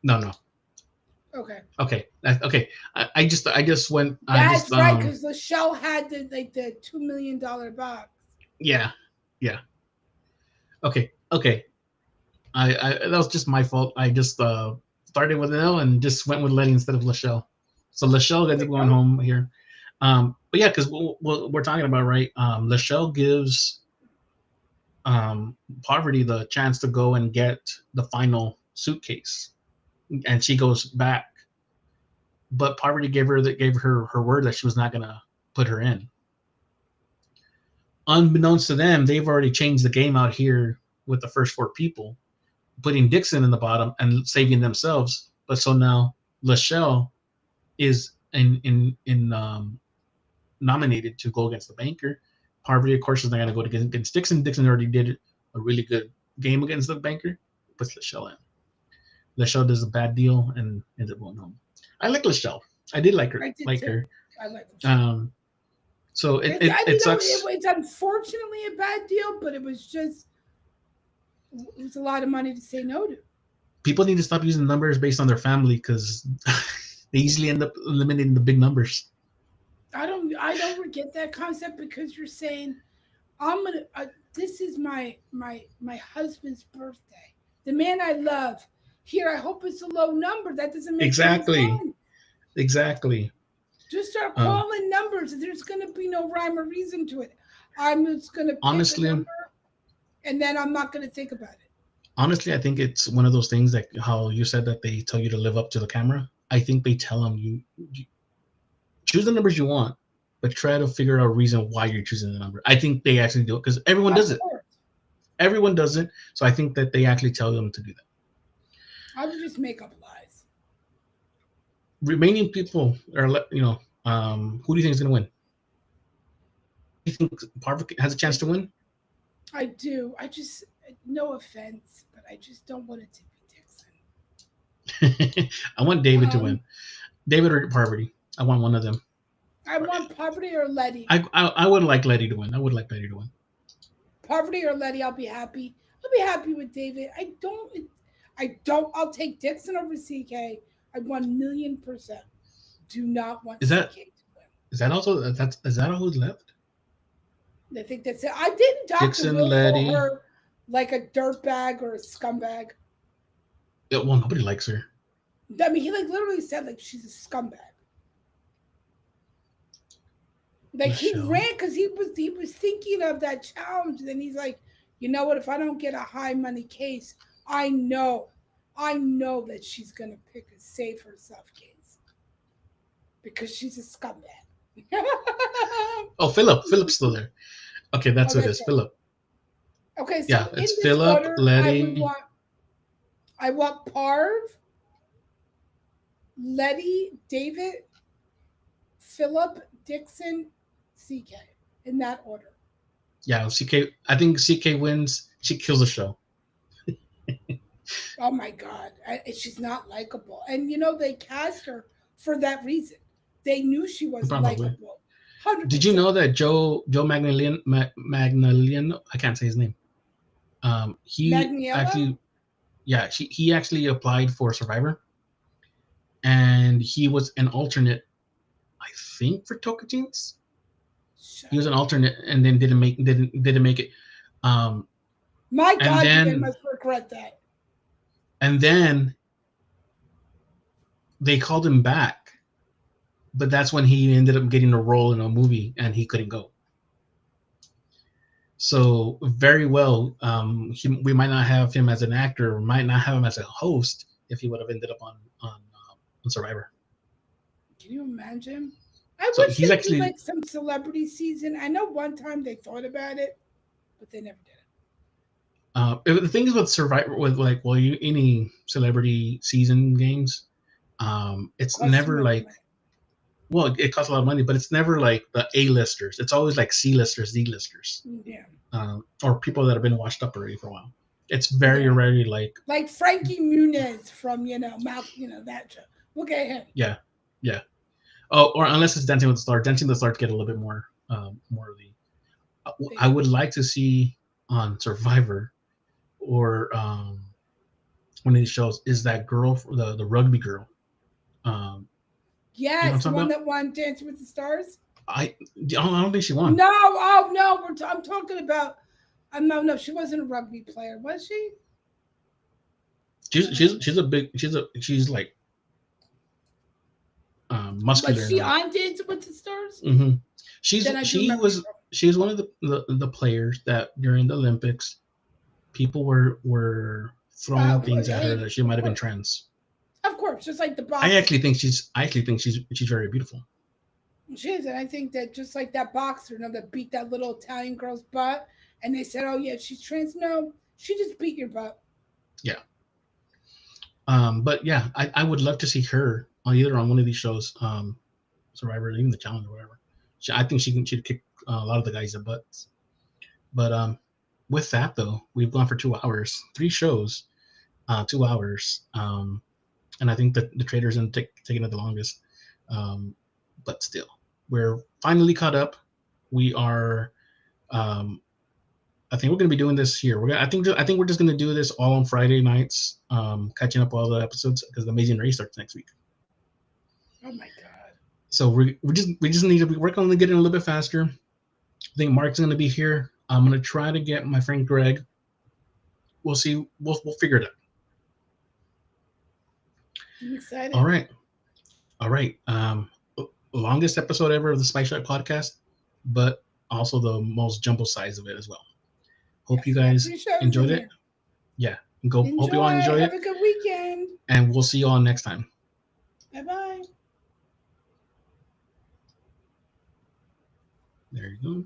No. Okay. Okay. Okay. I just went. I That's just right, because Lachelle had the $2 million box. Yeah. Yeah. Okay. I that was just my fault. I just started with L and just went with Letty instead of Lachelle. So Lachelle ends There up you going go. home here. But yeah, because we're talking about, right. Lachelle gives Poverty the chance to go and get the final suitcase, and she goes back. But Poverty gave her word that she was not gonna put her in. Unbeknownst to them, they've already changed the game out here with the first four people, putting Dixon in the bottom and saving themselves. But so now Lachelle is in nominated to go against the banker. Poverty, of course, is not going to go against Dixon. Dixon already did a really good game against the banker. Puts Lachelle in. Lachelle does a bad deal and ends up going home. I like Lachelle. I did like her. I did Like too. her. I like Lachelle. So And, it sucks. it's unfortunately a bad deal, but it was a lot of money to say no to. People need to stop using numbers based on their family because they easily end up eliminating the big numbers. I don't get that concept because you're saying I'm gonna. This is my husband's birthday, the man I love. Here, I hope it's a low number. That doesn't make any Exactly. sense. Exactly. Just start Um, calling numbers. There's gonna be no rhyme or reason to it. I'm just gonna pick a honestly, number, and then I'm not gonna think about it. honestly, I think it's one of those things like how you said that they tell you to live up to the camera. I think they tell them you choose the numbers you want, but try to figure out a reason why you're choosing the number. I think they actually do it because everyone Of does it. course, Everyone does it. So I think that they actually tell them to do that. I would just make up lies. Remaining people are, who do you think is going to win? Do you think Parvik has a chance to win? I do. I just, no offense, but I just don't want it to be Dixon. I want David to Um, win. David or Parvati. I want one of them. I want Poverty or Letty. I would like Letty to win. I would like Letty to win. Poverty or Letty, I'll be happy. I'll be happy with David. I'll take Dixon over CK. I 1,000,000% do not want Is that CK to win. is that also that's is that all who's left? I think that's it. I didn't Dr. Dixon, Will call Letty. her like a dirtbag or a scumbag. Yeah, well, nobody likes her. I mean, he like literally said like she's a scumbag. Like he Michelle. ran because he was thinking of that challenge, and then he's like, you know what? If I don't get a high money case, I know, I know that she's gonna pick a save herself case because she's a scumbag. Oh, Philip. Philip's still there. Okay, that's who it Okay, is. Philip. okay. So Yeah, in it's this Philip, order, Letty. I want Parv, Letty, David, Philip, Dixon, CK in that order. Yeah, CK. I think CK wins. She kills the show. Oh my God, she's not likable, and they cast her for that reason. They knew she wasn't Probably. likable. 100%. Did you know that Joe Magnolian? I can't say his name. He Magniella? actually, yeah, he actually applied for Survivor. and he was an alternate, I think, for Tokajins. He Shut was an up. alternate, and then didn't make it. Um, My and God, they then must regret that. and then they called him back, but that's when he ended up getting a role in a movie, and he couldn't go. So very well, we might not have him as an actor, or might not have him as a host if he would have ended up on Survivor. Can you imagine? I So wish he's they do actually like some celebrity season. I know one time they thought about it, but they never did it. the thing is with Survivor, with like, well, any celebrity season games, it's Costs too never much like, money. well, it costs a lot of money, but it's never like the A-listers. It's always like C-listers, D-listers, Yeah, or people that have been washed up already for a while. It's very yeah. rarely like, Like Frankie Muniz from that show. Look at him. yeah, yeah. Oh, or unless it's Dancing with the Stars. Dancing with the Stars get a little bit more of the. They I do. would like to see on Survivor, or one of these shows, is that girl, the rugby girl. Um, you know what I'm Yes, the talking one about? that won Dancing with the Stars. I don't think she won. No, oh no, I'm talking about. No, she wasn't a rugby player, was she? She's a big, she's like Was muscular and she like. on Dancing with the Stars? Hmm. She's Then I do she remember was she was one of the players that during the Olympics people were throwing things at her Hey, that she might have been trans. of course, just like the I boxer. actually think she's very beautiful. She is, and I think that just like that boxer, that beat that little Italian girl's butt, and they said, "Oh yeah, she's trans." No, she just beat your butt. Yeah. But yeah, I would love to see her on either on one of these shows, Survivor, even the Challenge or whatever. I think she'd kick a lot of the guys' butts. But with that though, we've gone for 2 hours, three shows, 2 hours, and I think that the Traitors end taking it the longest. Um, but still, we're finally caught up. We are. Um, I think we're going to be doing this here. I think we're just going to do this all on Friday nights, catching up all the episodes because the Amazing Race starts next week. Oh my god! So we just need to be working on getting a little bit faster. I think Mark's going to be here. I'm going to try to get my friend Greg. We'll see. We'll figure it out. I'm excited. All right. All right. Longest episode ever of the Spyshack Podcast, but also the most jumbo size of it as well. Hope Yes, you we got guys 3 shows in enjoyed it. here. Yeah. Go. Hope you all Enjoy. enjoy Have it, a good weekend. and we'll see you all next time. Bye bye. There you go.